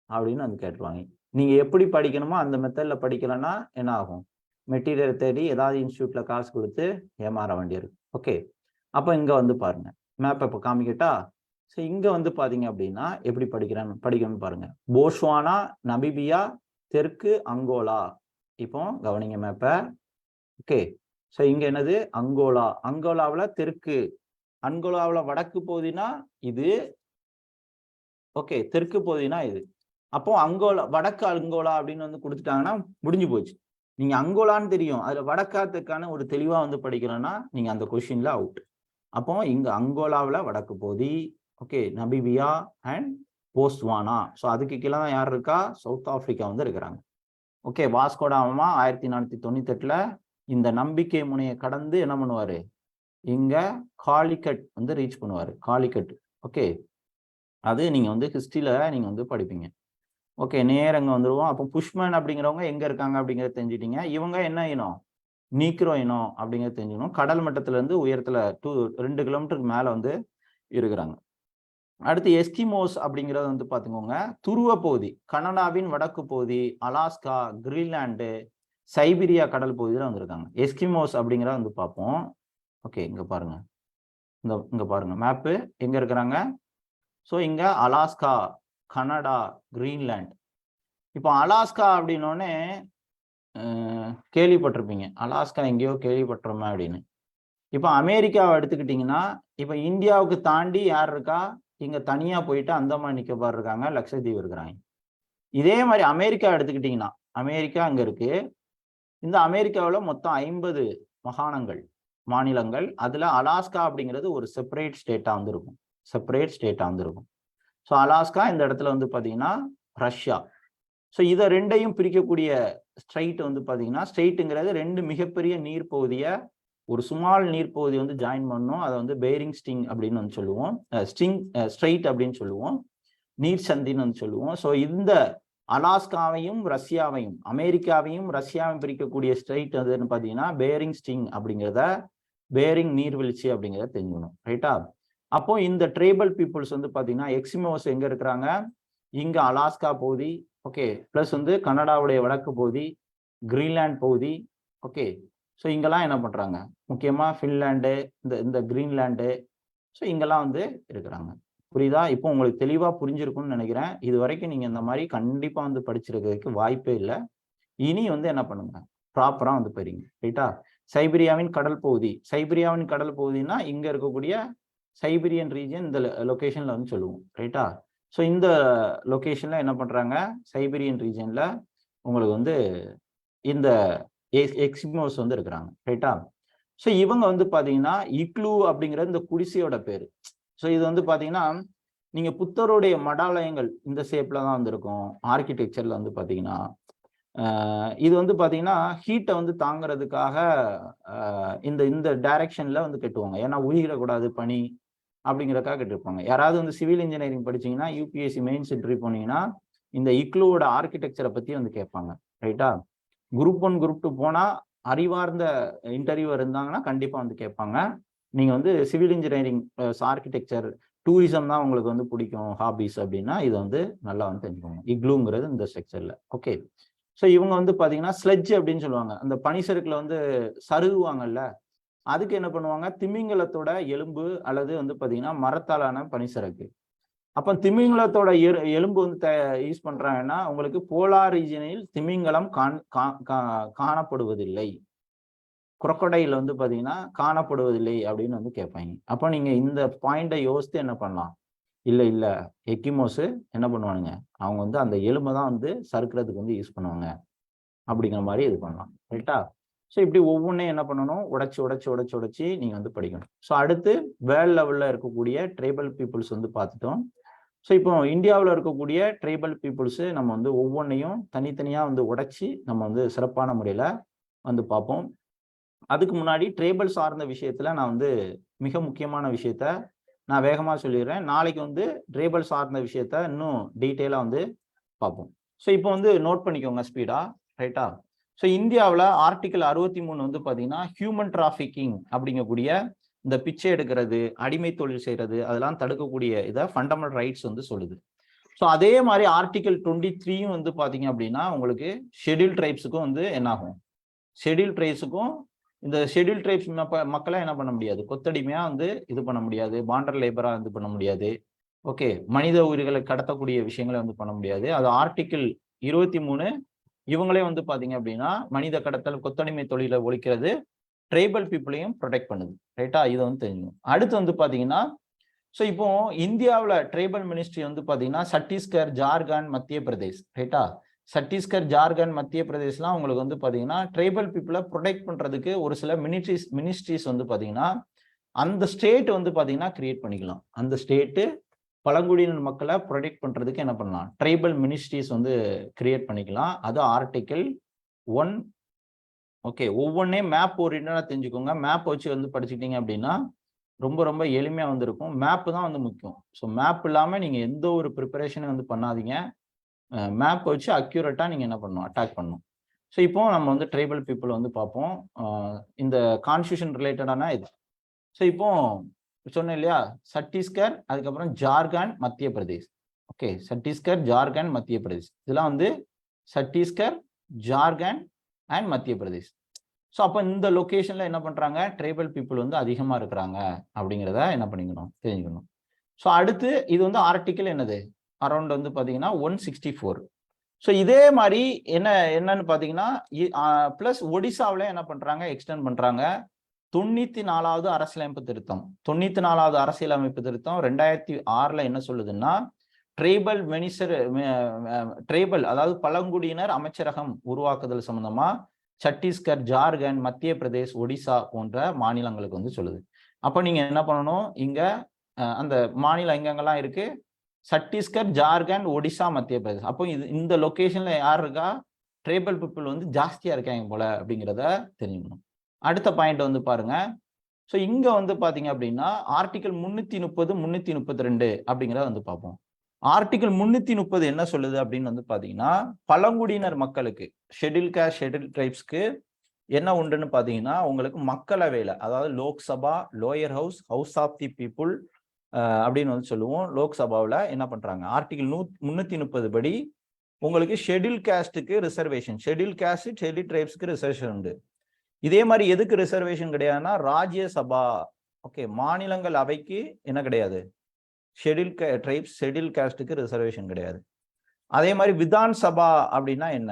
அப்படின்னு வந்து கேட்டுருவாங்க. நீங்க எப்படி படிக்கணுமோ அந்த மெத்தட்ல படிக்கலன்னா என்ன ஆகும், மெட்டீரியல் தேடி ஏதாவது இன்ஸ்டியூட்ல காசு கொடுத்து ஏமாற வேண்டியிருக்கு. ஓகே, அப்போ இங்க வந்து பாருங்க, மேப் இப்போ காமிக்கிட்டா. ஸோ இங்க வந்து பாத்தீங்க அப்படின்னா எப்படி படிக்கணும்னு பாருங்க. போஸ்வானா, நமிபியா, தெற்கு அங்கோலா. இப்போ கவனிங்க மேப்பை. ஓகே, ஸோ இங்க என்னது, அங்கோலா. அங்கோலாவில் தெற்கு, அங்கோலாவில் வடக்கு பகுதினா இது, ஓகே, தெற்கு பகுதினா இது. அப்போ அங்கோலா, வடக்கு அங்கோலா அப்படின்னு வந்து கொடுத்துட்டாங்கன்னா முடிஞ்சு போச்சு. நீங்க அங்கோலான்னு தெரியும், அதுல வடக்காத்துக்கான ஒரு தெளிவா வந்து படிக்கணும்னா நீங்க அந்த கொஸ்டின்ல அவுட். அப்போ இங்க அங்கோலாவில் வடக்கு பகுதி, okay, Namibia and Botswana. So அதுக்கு கீழே தான் யார் இருக்கா, சவுத் ஆப்பிரிக்கா வந்து இருக்கிறாங்க. ஓகே, வாஸ்கோ ட காமா 1498 இந்த நம்பிக்கை முனையை கடந்து என்ன பண்ணுவாரு, இங்க காலிக்கட் வந்து ரீச் பண்ணுவாரு. காலிக்கட், ஓகே, அது நீங்க வந்து ஹிஸ்டரியில நீங்க வந்து படிப்பீங்க. ஓகே, நேரங்க வந்துருவோம். அப்போ புஷ்மேன் அப்படிங்கிறவங்க எங்க இருக்காங்க அப்படிங்கிறத தெரிஞ்சுட்டீங்க. இவங்க என்ன இனம், நீக்ரோ இனம் அப்படிங்கிறது தெரிஞ்சுக்கணும். கடல் மட்டத்துல இருந்து உயரத்துல 2 கிலோமீட்டருக்கு மேல வந்து இருக்கிறாங்க. அடுத்து எஸ்கிமோஸ் அப்படிங்கிறது வந்து பாத்துக்கோங்க, துருவ பகுதி, கனடாவின் வடக்கு பகுதி, அலாஸ்கா, கிரீன்லாண்டு, சைபீரியா கடல் பகுதியில வந்திருக்காங்க. எஸ்கிமோஸ் அப்படிங்கிறத வந்து பார்ப்போம். ஓகே, இங்க பாருங்க, இங்க பாருங்க மேப்பு எங்க இருக்கிறாங்க. ஸோ இங்க அலாஸ்கா, கனடா, கிரீன்லாண்ட். இப்போ அலாஸ்கா அப்படின்னோடனே கேள்விப்பட்டிருப்பீங்க, அலாஸ்கா எங்கேயோ கேள்விப்பட்டிருமே அப்படின்னு. இப்போ அமெரிக்காவை எடுத்துக்கிட்டிங்கன்னா, இப்போ இந்தியாவுக்கு தாண்டி யார் இருக்கா, இங்க தனியா போயிட்டு அந்தமான் நிக்கோபார் இருக்காங்க, லட்சத்தீவு இருக்கிறாங்க. இதே மாதிரி அமெரிக்கா எடுத்துக்கிட்டிங்கன்னா, அமெரிக்கா அங்க இருக்கு. இந்த அமெரிக்காவில் மொத்தம் 50 மாநிலங்கள். அதுல அலாஸ்கா அப்படிங்கிறது ஒரு செப்பரேட் ஸ்டேட்டா வந்து இருக்கும். ஸோ அலாஸ்கா இந்த இடத்துல வந்து பாத்தீங்கன்னா ரஷ்யா. ஸோ இதை ரெண்டையும் பிரிக்கக்கூடிய ஸ்ட்ரைட் வந்து பாத்தீங்கன்னா, ஸ்ட்ரைட்டுங்கிறது 2 மிகப்பெரிய நீர்ப்பகுதியை ஒரு சுமால் நீர்ப்பகுதி வந்து ஜாயின் பண்ணும். அதை வந்து பேரிங் ஸ்டிங் அப்படின்னு வந்து சொல்லுவோம், ஸ்ட்ரைட் அப்படின்னு சொல்லுவோம், நீர் சந்தின்னு வந்து சொல்லுவோம். ஸோ இந்த அலாஸ்காவையும் ரஷ்யாவையும், அமெரிக்காவையும் ரஷ்யாவையும் பிரிக்கக்கூடிய ஸ்ட்ரைட் எதுன்னு பார்த்தீங்கன்னா பேரிங் ஸ்டிங் அப்படிங்கிறத பேரிங் நீர்வீழ்ச்சி அப்படிங்கிறத தெரிஞ்சுக்கணும். ரைட்டா? அப்போ இந்த ட்ரைபல் பீப்புள்ஸ் வந்து பாத்தீங்கன்னா எக்ஸிமோஸ் எங்க இருக்கிறாங்க? இங்க அலாஸ்கா பகுதி, ஓகே, பிளஸ் வந்து கனடாவுடைய வடக்கு பகுதி, கிரீன்லாந்து பகுதி, ஓகே. ஸோ இங்கெல்லாம் என்ன பண்றாங்க? முக்கியமா ஃபின்லாண்டு, இந்த கிரீன்லாண்டு, ஸோ இங்கெல்லாம் வந்து இருக்கிறாங்க. புரியுதா? இப்போ உங்களுக்கு தெளிவா புரிஞ்சிருக்கும்னு நினைக்கிறேன். இது வரைக்கும் நீங்க இந்த மாதிரி கண்டிப்பா வந்து படிச்சிருக்கிறதுக்கு வாய்ப்பே இல்லை. இனி வந்து என்ன பண்ணுங்க? ப்ராப்பரா வந்து போறீங்க. ரைட்டா? சைபீரியாவின் கடல் பகுதி, சைபீரியாவின் கடல் பகுதினா இங்க இருக்கக்கூடிய சைபீரியன் ரீஜன் இந்த லொகேஷன்ல வந்து சொல்லுவோம். ரைட்டா? ஸோ இந்த லொகேஷன்ல என்ன பண்றாங்க? சைபீரியன் ரீஜன்ல உங்களுக்கு வந்து இந்த எக்ஸிமோஸ் வந்து இருக்கிறாங்க. ரைட்டா? ஸோ இவங்க வந்து பாத்தீங்கன்னா இக்ளூ அப்படிங்கிற இந்த குடிசையோட பேரு. ஸோ இது வந்து பாத்தீங்கன்னா நீங்க புத்தருடைய மடாலயங்கள் இந்த ஷேப்ல தான் வந்து இருக்கும். ஆர்கிடெக்சர்ல வந்து பாத்தீங்கன்னா இது வந்து பாத்தீங்கன்னா ஹீட்டை வந்து தாங்கிறதுக்காக இந்த இந்த டைரக்ஷன்ல வந்து கட்டுவாங்க. ஏன்னா உயிரிடக்கூடாது பனி அப்படிங்கிறதுக்காக கட்டிருப்பாங்க. யாராவது வந்து சிவில் இன்ஜினியரிங் படிச்சீங்கன்னா யூபிஎஸ்சி மெயின்ஸ் இன்டர்வியூ போனீங்கன்னா இந்த இக்ளூவோட ஆர்கிடெக்சரை பத்தி வந்து கேட்பாங்க. ரைட்டா? குரூப் 1 குரூப் 2 போனா அறிவார்ந்த இன்டர்வியூவர் இருந்தாங்கன்னா கண்டிப்பா வந்து கேட்பாங்க. நீங்க வந்து சிவில் இன்ஜினியரிங் ஆர்கிடெக்சர் டூரிசம் தான் உங்களுக்கு வந்து பிடிக்கும் ஹாபிஸ் அப்படின்னா இது வந்து நல்லா வந்து தெரிஞ்சுக்கோங்க. இக்ளூங்கிறது இந்த ஸ்ட்ரக்சர்ல. ஓகே. ஸோ இவங்க வந்து பாத்தீங்கன்னா ஸ்லெட்ஜ் அப்படின்னு சொல்லுவாங்க. அந்த பனிசறுக்குல வந்து சருகுவாங்கல்ல, அதுக்கு என்ன பண்ணுவாங்க? திமிங்கலத்தோட எலும்பு அல்லது வந்து பாத்தீங்கன்னா மரத்தாலான பனிசறுக்கு. அப்ப திமிங்கலத்தோட எலும்பு வந்து யூஸ் பண்றாங்கன்னா உங்களுக்கு போலார் ரீஜனில் திமிங்கலம் காணப்படுவதில்லை, குரோக்கடைல் வந்து பாத்தீங்கன்னா காணப்படுவதில்லை அப்படின்னு வந்து கேட்பாங்க. அப்போ நீங்க இந்த பாயிண்டை யோசித்து என்ன பண்ணலாம்? இல்ல எக்கிமோஸ் என்ன பண்ணுவானுங்க? அவங்க வந்து அந்த எலும்பை தான் வந்து சறுக்கிறதுக்கு வந்து யூஸ் பண்ணுவாங்க அப்படிங்கிற மாதிரி இது பண்ணலாம். ரைட்டா? ஸோ இப்படி ஒவ்வொன்றையும் என்ன பண்ணணும்? உடைச்சி நீங்க வந்து படிக்கணும். ஸோ அடுத்து வேர்ல்ட் லெவல்ல இருக்கக்கூடிய ட்ரைபல் பீப்புள்ஸ் வந்து பார்த்துட்டோம். ஸோ இப்போ இந்தியாவில் இருக்கக்கூடிய ட்ரைபல் பீப்புள்ஸ் நம்ம வந்து ஒவ்வொன்றையும் தனித்தனியாக வந்து உடைச்சி நம்ம வந்து சிறப்பான முறையில் வந்து பார்ப்போம். அதுக்கு முன்னாடி ட்ரைபல் சார்ந்த விஷயத்துல நான் வந்து மிக முக்கியமான விஷயத்த நான் வேகமாக சொல்லிடுறேன். நாளைக்கு வந்து ட்ரைபல் சார்ந்த விஷயத்த இன்னும் டீட்டெயிலாக வந்து பார்ப்போம். ஸோ இப்போ வந்து நோட் பண்ணிக்கோங்க ஸ்பீடா. ரைட்டா? ஸோ இந்தியாவில் ஆர்டிகல் 63 வந்து பார்த்தீங்கன்னா ஹியூமன் டிராஃபிக்கிங் அப்படிங்கக்கூடிய இந்த பிச்சை எடுக்கிறது, அடிமை தொழில் செய்யறது, அதெல்லாம் தடுக்கக்கூடிய இதை ஃபண்டமெண்டல் ரைட்ஸ் வந்து சொல்லுது. ஸோ அதே மாதிரி ஆர்டிகல் 23 வந்து பார்த்தீங்க அப்படின்னா உங்களுக்கு ஷெட்யூல் ட்ரைப்ஸுக்கும் வந்து என்ன ஆகும்? ஷெட்யூல் ட்ரைப்ஸுக்கும் இந்த ஷெட்யூல் ட்ரைப்ஸ் மக்களை என்ன பண்ண முடியாது? கொத்தடிமையா வந்து இது பண்ண முடியாது, பாண்டர் லேபரா வந்து பண்ண முடியாது. ஓகே, மனித உயிர்களை கடத்தக்கூடிய விஷயங்களை வந்து பண்ண முடியாது. அது ஆர்டிகிள் 23 இவங்களே வந்து பாத்தீங்க அப்படின்னா மனித கடத்தல், கொத்தடிமை தொழிலை ஒழிக்கிறது, ட்ரைபல் பீப்புளையும் ப்ரொடெக்ட் பண்ணுது. ரைட்டா? இதை வந்து தெரிஞ்சுக்கணும். அடுத்து வந்து பாத்தீங்கன்னா ஸோ இப்போ இந்தியாவில் ட்ரைபல் மினிஸ்ட்ரி வந்து பாத்தீங்கன்னா சத்தீஸ்கர், ஜார்க்கண்ட், மத்திய பிரதேஷ். ரைட்டா? சத்தீஸ்கர், ஜார்க்கண்ட், மத்திய பிரதேஷ்லாம் உங்களுக்கு வந்து பாத்தீங்கன்னா ட்ரைபல் பீப்புளை ப்ரொடெக்ட் பண்றதுக்கு ஒரு சில மினிஸ்ட்ரிஸ் வந்து பாத்தீங்கன்னா அந்த ஸ்டேட் வந்து பாத்தீங்கன்னா கிரியேட் பண்ணிக்கலாம். அந்த ஸ்டேட்டு பழங்குடியினர் மக்களை ப்ரொடெக்ட் பண்றதுக்கு என்ன பண்ணலாம்? ட்ரைபல் மினிஸ்ட்ரிஸ் வந்து கிரியேட் பண்ணிக்கலாம். அது ஆர்டிகல் 1. ஓகே, ஒவ்வொன்றையும் மேப் ஓரியன்டா தெரிஞ்சுக்கோங்க. மேப் வச்சு வந்து படிச்சுக்கிட்டீங்க அப்படின்னா ரொம்ப ரொம்ப எளிமையா வந்து இருக்கும். மேப் தான் வந்து முக்கியம். ஸோ மேப் இல்லாம நீங்க எந்த ஒரு ப்ரிப்பரேஷனும் வந்து பண்ணாதீங்க. மேப் வச்சு அக்யூரேட்டா நீங்க என்ன பண்ணணும்? அட்டாக் பண்ணணும். ஸோ இப்போ நம்ம வந்து ட்ரைபல் பீப்புள் வந்து பார்ப்போம். இந்த கான்ஸ்டியூஷன் ரிலேட்டடான இது. ஸோ இப்போ சொன்னேன் இல்லையா? சத்தீஸ்கர், அதுக்கப்புறம் ஜார்க்கண்ட், மத்திய பிரதேஷ். ஓகே, சத்தீஸ்கர், ஜார்க்கண்ட், மத்திய பிரதேஷ். இதெல்லாம் வந்து சத்தீஸ்கர், ஜார்க்கண்ட் அண்ட் மத்திய பிரதேஷ். ஸோ அப்போ இந்த லொக்கேஷன்ல என்ன பண்றாங்க? ட்ரைபல் பீப்புள் வந்து அதிகமா இருக்கிறாங்க அப்படிங்கிறத என்ன பண்ணிக்கணும்? தெரிஞ்சுக்கணும். ஸோ அடுத்து இது வந்து ஆர்டிக்கல் என்னது? அரௌண்ட் வந்து பாத்தீங்கன்னா 164. ஸோ இதே மாதிரி என்னன்னு பாத்தீங்கன்னா பிளஸ் ஒடிசாவில் என்ன பண்றாங்க? எக்ஸ்டெண்ட் பண்றாங்க. 94வது அரசியலமைப்பு திருத்தம். 94வது அரசியலமைப்பு திருத்தம் 2006 என்ன சொல்லுதுன்னா ட்ரைபல் அதாவது பழங்குடியினர் அமைச்சரகம் உருவாக்குதல் சம்பந்தமா சத்தீஸ்கர், ஜார்க்கண்ட், மத்திய பிரதேஷ், ஒடிசா போன்ற மாநிலங்களுக்கு வந்து சொல்லுது. அப்ப நீங்க என்ன பண்ணணும்? இங்க அந்த மாநிலம் எங்கெங்கெல்லாம் இருக்கு? சத்தீஸ்கர், ஜார்க்கண்ட், ஒடிசா, மத்திய பிரதேஷ். அப்போ இந்த லொகேஷன்ல யார் இருக்கா? ட்ரைபல் பீப்புள் வந்து ஜாஸ்தியா இருக்காங்க போல அப்படிங்கிறத தெரிஞ்சுக்கணும். அடுத்த பாயிண்ட் வந்து பாருங்க. ஸோ இங்க வந்து பாத்தீங்க அப்படின்னா ஆர்டிகல் 330, 332 அப்படிங்கிறத வந்து பார்ப்போம். ஆர்டிகல் 330 என்ன சொல்லுது அப்படின்னு வந்து பாத்தீங்கன்னா பழங்குடியினர் மக்களுக்கு, ஷெட்யூல் காஸ்ட், ஷெட்யூல் ட்ரைப்ஸ்க்கு என்ன உண்டுன்னு பாத்தீங்கன்னா உங்களுக்கு மக்களவையில, அதாவது Lok Sabha, lower house, house of the people அப்படின்னு வந்து சொல்லுவோம். லோக்சபாவில் என்ன பண்றாங்க, ஆர்டிகல் 330 படி உங்களுக்கு ஷெட்யூல் காஸ்டுக்கு ரிசர்வேஷன், ஷெட்யூல் காஸ்ட், ஷெட்யூல் ட்ரைப்ஸ்க்கு ரிசர்வேஷன் உண்டு. இதே மாதிரி எதுக்கு ரிசர்வேஷன் கிடையாதுன்னா ராஜ்யசபா, ஓகே, மாநிலங்கள் அவைக்கு என்ன கிடையாது, ஷெட்யூல் ட்ரைப்ஸ், ஷெட்யூல் காஸ்டுக்கு ரிசர்வேஷன் கிடையாது. அதே மாதிரி விதான் சபா அப்படின்னா என்ன,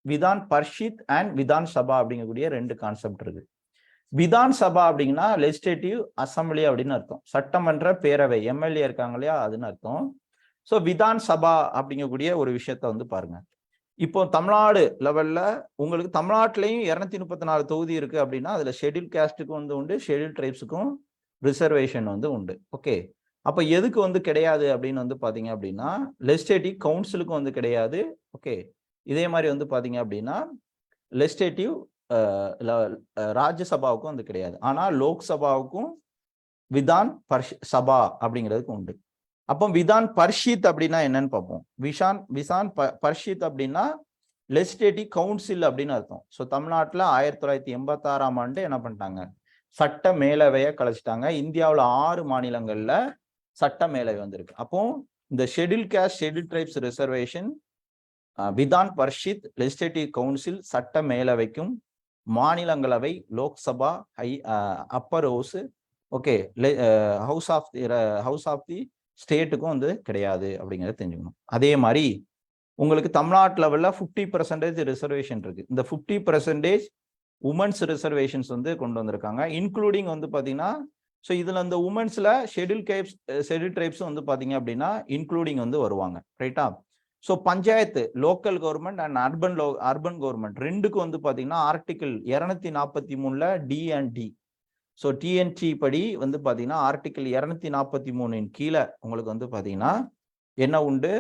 விதான் பர்ஷித் அண்ட் விதான் சபா அப்படிங்கக்கூடிய ரெண்டு கான்செப்ட் இருக்கு. விதான் சபா அப்படிங்கன்னா லெஜிஸ்லேட்டிவ் அசம்பிளி அப்படின்னு அர்த்தம், சட்டமன்ற பேரவை, எம்எல்ஏ இருக்காங்க இல்லையா, அதுன்னு அர்த்தம். ஸோ விதான் சபா அப்படிங்கக்கூடிய ஒரு விஷயத்த வந்து பாருங்க. இப்போ தமிழ்நாடு லெவல்ல உங்களுக்கு தமிழ்நாட்டிலையும் 234 தொகுதி இருக்கு அப்படின்னா அதுல ஷெட்யூல் காஸ்டுக்கும் வந்து உண்டு, ஷெட்யூல் ட்ரைப்ஸுக்கும் ரிசர்வேஷன் வந்து உண்டு. ஓகே, அப்ப எதுக்கு வந்து கிடையாது அப்படின்னு வந்து பாத்தீங்க அப்படின்னா லெஜிஸ்லேட்டிவ் கவுன்சிலுக்கும் வந்து கிடையாது. ஓகே, இதே மாதிரி வந்து பாத்தீங்க அப்படின்னா லெஜிஸ்லேட்டிவ் ராஜ்யசபாவுக்கும் வந்து கிடையாது. ஆனா லோக்சபாவுக்கும் விதான் சபா அப்படிங்கிறதுக்கு உண்டு. அப்போ விதான் பர்ஷித் அப்படின்னா என்னன்னு பார்ப்போம். விசான் பர்ஷித் அப்படின்னா லெஜிஸ்லேட்டிவ் கவுன்சில் அப்படின்னு அர்த்தம். ஸோ தமிழ்நாட்டில் 1986ஆம் ஆண்டு என்ன பண்ணிட்டாங்க, சட்ட மேலவையை கலைச்சிட்டாங்க. இந்தியாவில் 6 மாநிலங்கள்ல சட்ட மேலவை வந்திருக்கு. அப்போ இந்த schedule caste, schedule tribes reservation Vidhan Parishad, legislative council, சட்ட மேலவைக்கும், மாநிலங்களவை, Lok Sabha, upper house, okay, house of the ஸ்டேட்டுக்கும் வந்து கிடையாது அப்படிங்கிறத தெரிஞ்சுக்கணும். அதே மாதிரி உங்களுக்கு தமிழ்நாட்டு லெவல்ல 50% ரிசர்வேஷன் இருக்கு. இந்த 50% உமன்ஸ் ரிசர்வேஷன்ஸ் வந்து கொண்டு வந்திருக்காங்க, இன்க்ளூடிங் வந்து பாத்தீங்கன்னா, ஸோ இதுல இந்த உமன்ஸ்ல ஷெட்யூல் ட்ரைப்ஸ் வந்து பாத்தீங்க அப்படின்னா இன்க்ளூடிங் வந்து வருவாங்க, ரைட்டா. So panchayat, local government and urban government ரெண்டுக்கும் வந்து பாத்தீங்கன்னா ஆர்டிகிள் 243ல D and T. So D and T படி வந்து பாத்தீங்கன்னா ஆர்டிகிள் 243 கீழே உங்களுக்கு வந்து பாத்தீங்கன்னா என்ன உண்டு,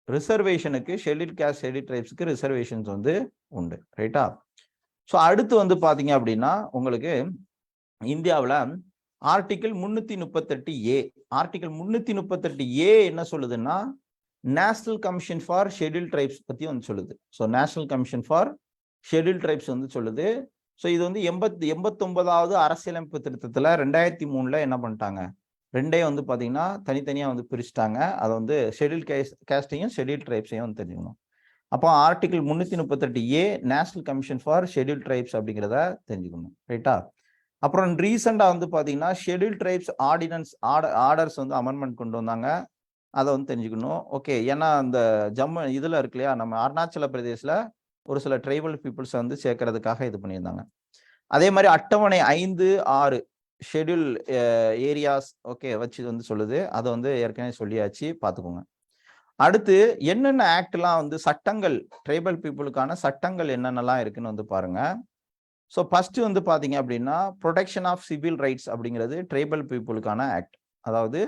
ரிசர்வேஷனுக்கு, ஷெட்யூல் காஸ்ட், ஷெட்யூல் ட்ரைப்ஸ்க்கு ரிசர்வேஷன்ஸ் வந்து உண்டு, ரைட்டா. ஸோ அடுத்து வந்து பாத்தீங்க அப்படின்னா உங்களுக்கு இந்தியாவில் ஆர்டிகிள் 338A, ஆர்டிகிள் 338A என்ன சொல்லுதுன்னா national commission for schedule tribes பத்தி வந்து சொல்லுது. So national commission for schedule tribes வந்து சொல்லுது. ஸோ இது வந்து 89வது அரசியலமைப்பு திருத்தத்தில் 2003ல் என்ன பண்ணிட்டாங்க, ரெண்டையும் வந்து பார்த்தீங்கன்னா தனித்தனியாக வந்து பிரிச்சுட்டாங்க. அதை வந்து ஷெட்யூல் காஸ்டையும் ஷெட்யூல் ட்ரைப்ஸையும் வந்து தெரிஞ்சுக்கணும். அப்போ article 338A national commission for schedule tribes அப்படிங்கிறத தெரிஞ்சுக்கணும், ரைட்டா. அப்புறம் ரீசெண்டாக வந்து பார்த்தீங்கன்னா ஷெட்யூல் ட்ரைப்ஸ் ஆர்டர்ஸ் வந்து அமெண்ட்மெண்ட் கொண்டு வந்தாங்க, அதை வந்து தெரிஞ்சுக்கணும். ஓகே, ஏன்னா அந்த ஜம்மு இதில் இருக்கு இல்லையா, நம்ம அருணாச்சல பிரதேசில் ஒரு சில ட்ரைபல் பீப்புள்ஸை வந்து சேர்க்கறதுக்காக இது பண்ணியிருந்தாங்க. அதே மாதிரி அட்டவணை 5, 6 ஷெட்யூல் ஏரியாஸ், ஓகே, வச்சு வந்து சொல்லுது. அதை வந்து ஏற்கனவே சொல்லியாச்சு, பார்த்துக்கோங்க. அடுத்து என்னென்ன ஆக்ட்லாம் வந்து சட்டங்கள், ட்ரைபல் பீப்புளுக்கான சட்டங்கள் என்னென்னலாம் இருக்குன்னு வந்து பாருங்க. ஸோ ஃபர்ஸ்ட் வந்து பார்த்தீங்க அப்படின்னா ப்ரொடெக்ஷன் ஆஃப் சிவில் ரைட்ஸ் அப்படிங்கிறது ட்ரைபல் பீப்புளுக்கான ஆக்ட், அதாவது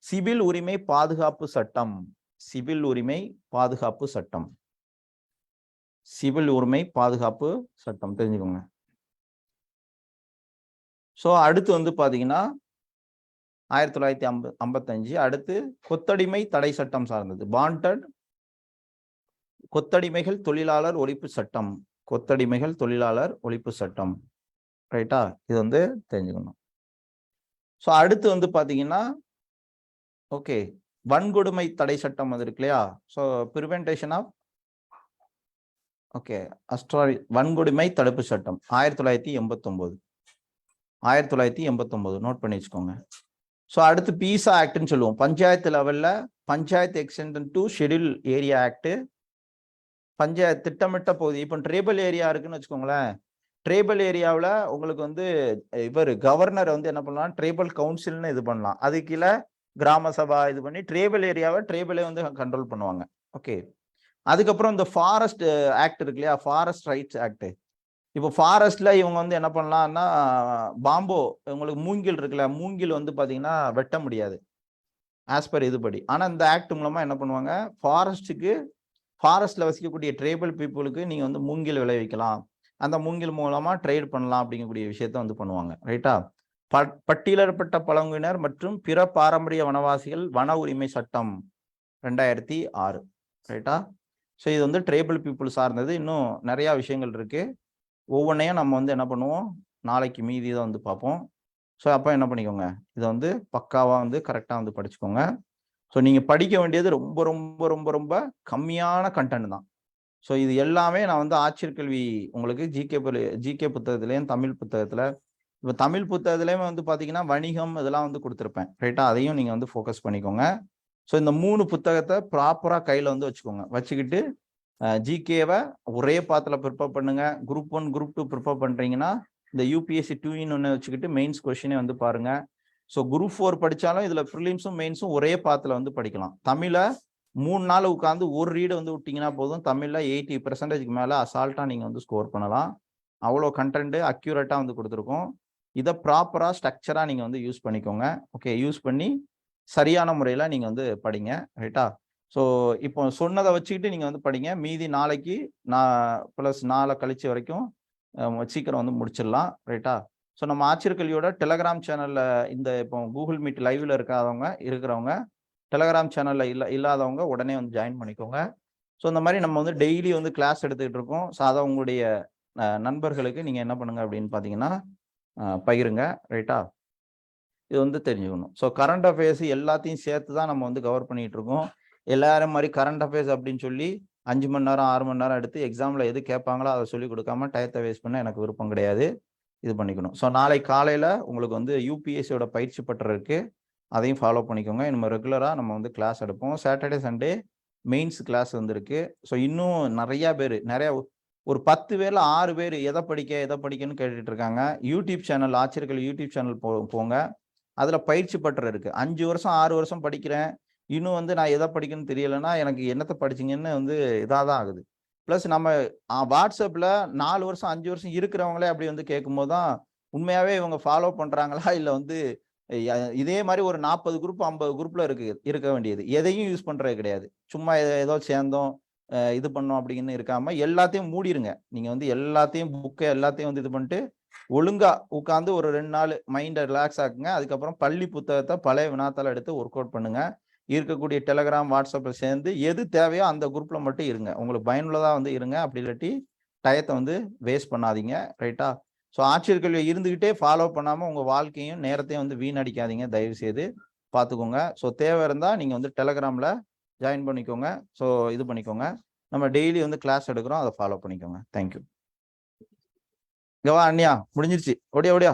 சிவில் உரிமை பாதுகாப்பு சட்டம். சிவில் உரிமை பாதுகாப்பு சட்டம், சிவில் உரிமை பாதுகாப்பு சட்டம் தெரிஞ்சுக்கோங்க. ஸோ அடுத்து வந்து பார்த்தீங்கன்னா 1955. அடுத்து கொத்தடிமை தடை சட்டம் சார்ந்தது, பாண்டட் கொத்தடிமைகள் தொழிலாளர் ஒழிப்பு சட்டம், கொத்தடிமைகள் தொழிலாளர் ஒழிப்பு சட்டம், ரைட்டா. இது வந்து தெரிஞ்சுக்கணும். ஸோ அடுத்து வந்து பார்த்தீங்கன்னா ஓகே, வன்கொடுமை தடை சட்டம் அது இருக்கு இல்லையா. ஸோ ப்ரிவென்டேஷன் ஆஃப், ஓகே, வன்கொடுமை தடுப்பு சட்டம் 1989 நோட் பண்ணி வச்சுக்கோங்க. ஸோ அடுத்து பீசா ஆக்ட்னு சொல்லுவோம், பஞ்சாயத்து லெவல்ல panchayat extension to schedule area act, panchayat திட்டமிட்ட பகுதி. இப்போ ட்ரைபல் ஏரியா இருக்குன்னு வச்சுக்கோங்களேன், ட்ரைபல் ஏரியாவில் உங்களுக்கு வந்து இவர் கவர்னர் வந்து என்ன பண்ணலாம், ட்ரைபல் கவுன்சில்னு இது பண்ணலாம். அது கீழே கிராம சபா இது பண்ணி ட்ரைபல் ஏரியாவை ட்ரைபலே வந்து கண்ட்ரோல் பண்ணுவாங்க. ஓகே, அதுக்கப்புறம் இந்த ஃபாரஸ்ட் ஆக்ட் இருக்கு இல்லையா, ஃபாரஸ்ட் ரைட்ஸ் ஆக்ட். இப்போ ஃபாரஸ்ட்ல இவங்க வந்து என்ன பண்ணலாம்னா பாம்போ, உங்களுக்கு மூங்கில் இருக்குல்ல, மூங்கில் வந்து பார்த்தீங்கன்னா வெட்ட முடியாது ஆஸ் பர் இதுபடி. ஆனால் இந்த ஆக்ட் மூலமா என்ன பண்ணுவாங்க, ஃபாரஸ்ட்ல வசிக்கக்கூடிய ட்ரைபல் பீப்புளுக்கு நீங்க வந்து மூங்கில் விளைவிக்கலாம், அந்த மூங்கில் மூலமா ட்ரேட் பண்ணலாம் அப்படிங்கக்கூடிய விஷயத்த வந்து பண்ணுவாங்க, ரைட்டா. பட்டியலிடப்பட்ட பழங்குடியினர் மற்றும் பிற பாரம்பரிய வனவாசிகள் வன உரிமை சட்டம் 2006, ரைட்டா. ஸோ இது வந்து ட்ரைபல் பீப்புள் சார்ந்தது. இன்னும் நிறைய விஷயங்கள் இருக்கு, ஒவ்வொன்றையும் நம்ம வந்து என்ன பண்ணுவோம், நாளைக்கு மீதி தான் வந்து பார்ப்போம். ஸோ அப்போ என்ன பண்ணிக்கோங்க, இதை வந்து பக்காவாக வந்து கரெக்டாக வந்து படிச்சுக்கோங்க. ஸோ நீங்கள் படிக்க வேண்டியது ரொம்ப ரொம்ப ரொம்ப ரொம்ப கம்மியான கண்டென்ட் தான். ஸோ இது எல்லாமே நான் வந்து ஆட்சியர்கல்வி உங்களுக்கு ஜிகே புத்தகத்துலேயும் தமிழ் புத்தகத்தில், இப்போ தமிழ் புத்தகத்துலேயுமே வந்து பார்த்தீங்கன்னா வணிகம் இதெல்லாம் வந்து கொடுத்துருப்பேன் ரைட்டா. அதையும் நீங்கள் வந்து ஃபோக்கஸ் பண்ணிக்கோங்க. ஸோ இந்த 3 புத்தகத்தை ப்ராப்பராக கையில் வந்து வச்சுக்கோங்க. வச்சுக்கிட்டு ஜிகேவை ஒரே பாத்தில் ப்ரிப்பேர் பண்ணுங்க. குரூப் 1 குரூப் 2 ப்ரிப்பேர் பண்ணுறீங்கன்னா இந்த யூபிஎஸ்சி 2 ஒன்று வச்சுக்கிட்டு மெயின்ஸ் கொஸ்டினே வந்து பாருங்க. ஸோ குரூப் 4 படித்தாலும் இதில் ப்ரிலிம்ஸும் மெயின்ஸும் ஒரே பாத்தில் வந்து படிக்கலாம். தமிழை 3 நாள் உட்காந்து ஒரு ரீடு வந்து விட்டிங்கன்னா போதும், தமிழில் 80% மேலே அசால்ட்டாக நீங்கள் வந்து ஸ்கோர் பண்ணலாம். அவ்வளோ கண்டென்ட்டு அக்யூரேட்டாக வந்து கொடுத்துருக்கோம். இதை ப்ராப்பராக ஸ்ட்ரக்சராக நீங்கள் வந்து யூஸ் பண்ணிக்கோங்க. ஓகே, யூஸ் பண்ணி சரியான முறையில் நீங்கள் வந்து படிங்க ரைட்டா. ஸோ இப்போ சொன்னதை வச்சுக்கிட்டு நீங்கள் வந்து படிங்க. மீதி நாளைக்கு நான் ப்ளஸ் நாளை கழிச்சு வரைக்கும் சீக்கிரம் வந்து முடிச்சிடலாம் ரைட்டா. ஸோ நம்ம ஆட்சியர்கல்வியோட டெலகிராம் சேனலில் இந்த இப்போ கூகுள் மீட் லைவில் இருக்கிறவங்க டெலகிராம் சேனலில் இல்லாதவங்க உடனே வந்து ஜாயின் பண்ணிக்கோங்க. ஸோ இந்த மாதிரி நம்ம வந்து டெய்லி வந்து கிளாஸ் எடுத்துக்கிட்டு இருக்கோம். ஸோ அதை உங்களுடைய நண்பர்களுக்கு நீங்கள் என்ன பண்ணுங்க அப்படின்னு பார்த்தீங்கன்னா பகிருங்க ரைட்டா. இது வந்து தெரிஞ்சுக்கணும். ஸோ கரண்ட் அஃபேர்ஸ் எல்லாத்தையும் சேர்த்து தான் நம்ம வந்து கவர் பண்ணிட்டு இருக்கோம். எல்லாரும் மாதிரி கரண்ட் அஃபேர்ஸ் அப்படின்னு சொல்லி 5 மணி நேரம் 6 மணி நேரம் எடுத்து எக்ஸாமில் எது கேட்பாங்களோ அதை சொல்லி கொடுக்காம டயத்தை வேஸ்ட் பண்ண எனக்கு விருப்பம் கிடையாது. இது பண்ணிக்கணும். ஸோ நாளை காலையில் உங்களுக்கு வந்து யூபிஎஸ்சியோட பயிற்சி பட்டறை இருக்குது, அதையும் ஃபாலோ பண்ணிக்கோங்க. நம்ம ரெகுலராக நம்ம வந்து கிளாஸ் எடுப்போம். சாட்டர்டே சண்டே மெயின்ஸ் கிளாஸ் வந்துருக்கு. ஸோ இன்னும் நிறையா ஒரு 10 பேரில் 6 பேர் எதை படிக்கன்னு கேட்டுட்டு இருக்காங்க. யூடியூப் சேனல் ஆட்சியர்கள் யூடியூப் சேனல் போங்க. அதில் பயிற்சி பட்டறை இருக்குது. 5 வருஷம் 6 வருஷம் படிக்கிறேன், இன்னும் வந்து நான் எதை படிக்கணும்னு தெரியலைன்னா எனக்கு என்னத்தை படிச்சிங்கன்னு வந்து இதாக தான் ஆகுது. ப்ளஸ் நம்ம வாட்ஸ்அப்பில் 4 வருஷம் 5 வருஷம் இருக்கிறவங்களே அப்படி வந்து கேட்கும்போது தான் உண்மையாகவே இவங்க ஃபாலோ பண்ணுறாங்களா இல்லை வந்து இதே மாதிரி ஒரு 40 குரூப் 50 குரூப்பில் இருக்க வேண்டியது, எதையும் யூஸ் பண்ணுறது கிடையாது. சும்மா ஏதோ சேர்ந்தோம் இது பண்ணோம் அப்படின்னு இருக்காமல் எல்லாத்தையும் மூடிருங்க. நீங்கள் வந்து எல்லாத்தையும் புக்கை எல்லாத்தையும் வந்து இது பண்ணிட்டு ஒழுங்கா உட்காந்து ஒரு 2 நாள் மைண்டை ரிலாக்ஸ் ஆக்குங்க. அதுக்கப்புறம் பள்ளி புத்தகத்தை பழைய வினாத்தாள் எடுத்து ஒர்க் அவுட் பண்ணுங்க. இருக்கக்கூடிய டெலகிராம் வாட்ஸ்அப்பில் சேர்ந்து எது தேவையோ அந்த குரூப்பில் மட்டும் இருங்க. உங்களுக்கு பயனுள்ளதாக வந்து இருங்க. அப்படி இல்லாட்டி டயத்தை வந்து வேஸ்ட் பண்ணாதீங்க ரைட்டா. ஸோ ஆட்சியர்கல்வியை இருந்துக்கிட்டே ஃபாலோ பண்ணாமல் உங்கள் வாழ்க்கையும் நேரத்தையும் வந்து வீணடிக்காதீங்க, தயவு செய்து பார்த்துக்கோங்க. ஸோ தேவை இருந்தால் நீங்கள் வந்து டெலகிராமில் ஜாயின் பண்ணிக்கோங்க. ஸோ இது பண்ணிக்கோங்க. நம்ம டெய்லி வந்து கிளாஸ் எடுக்கிறோம், அதை ஃபாலோ பண்ணிக்கோங்க. தேங்க்யூ. இங்கே வா அண்ணியா, முடிஞ்சிருச்சு. ஓடியா.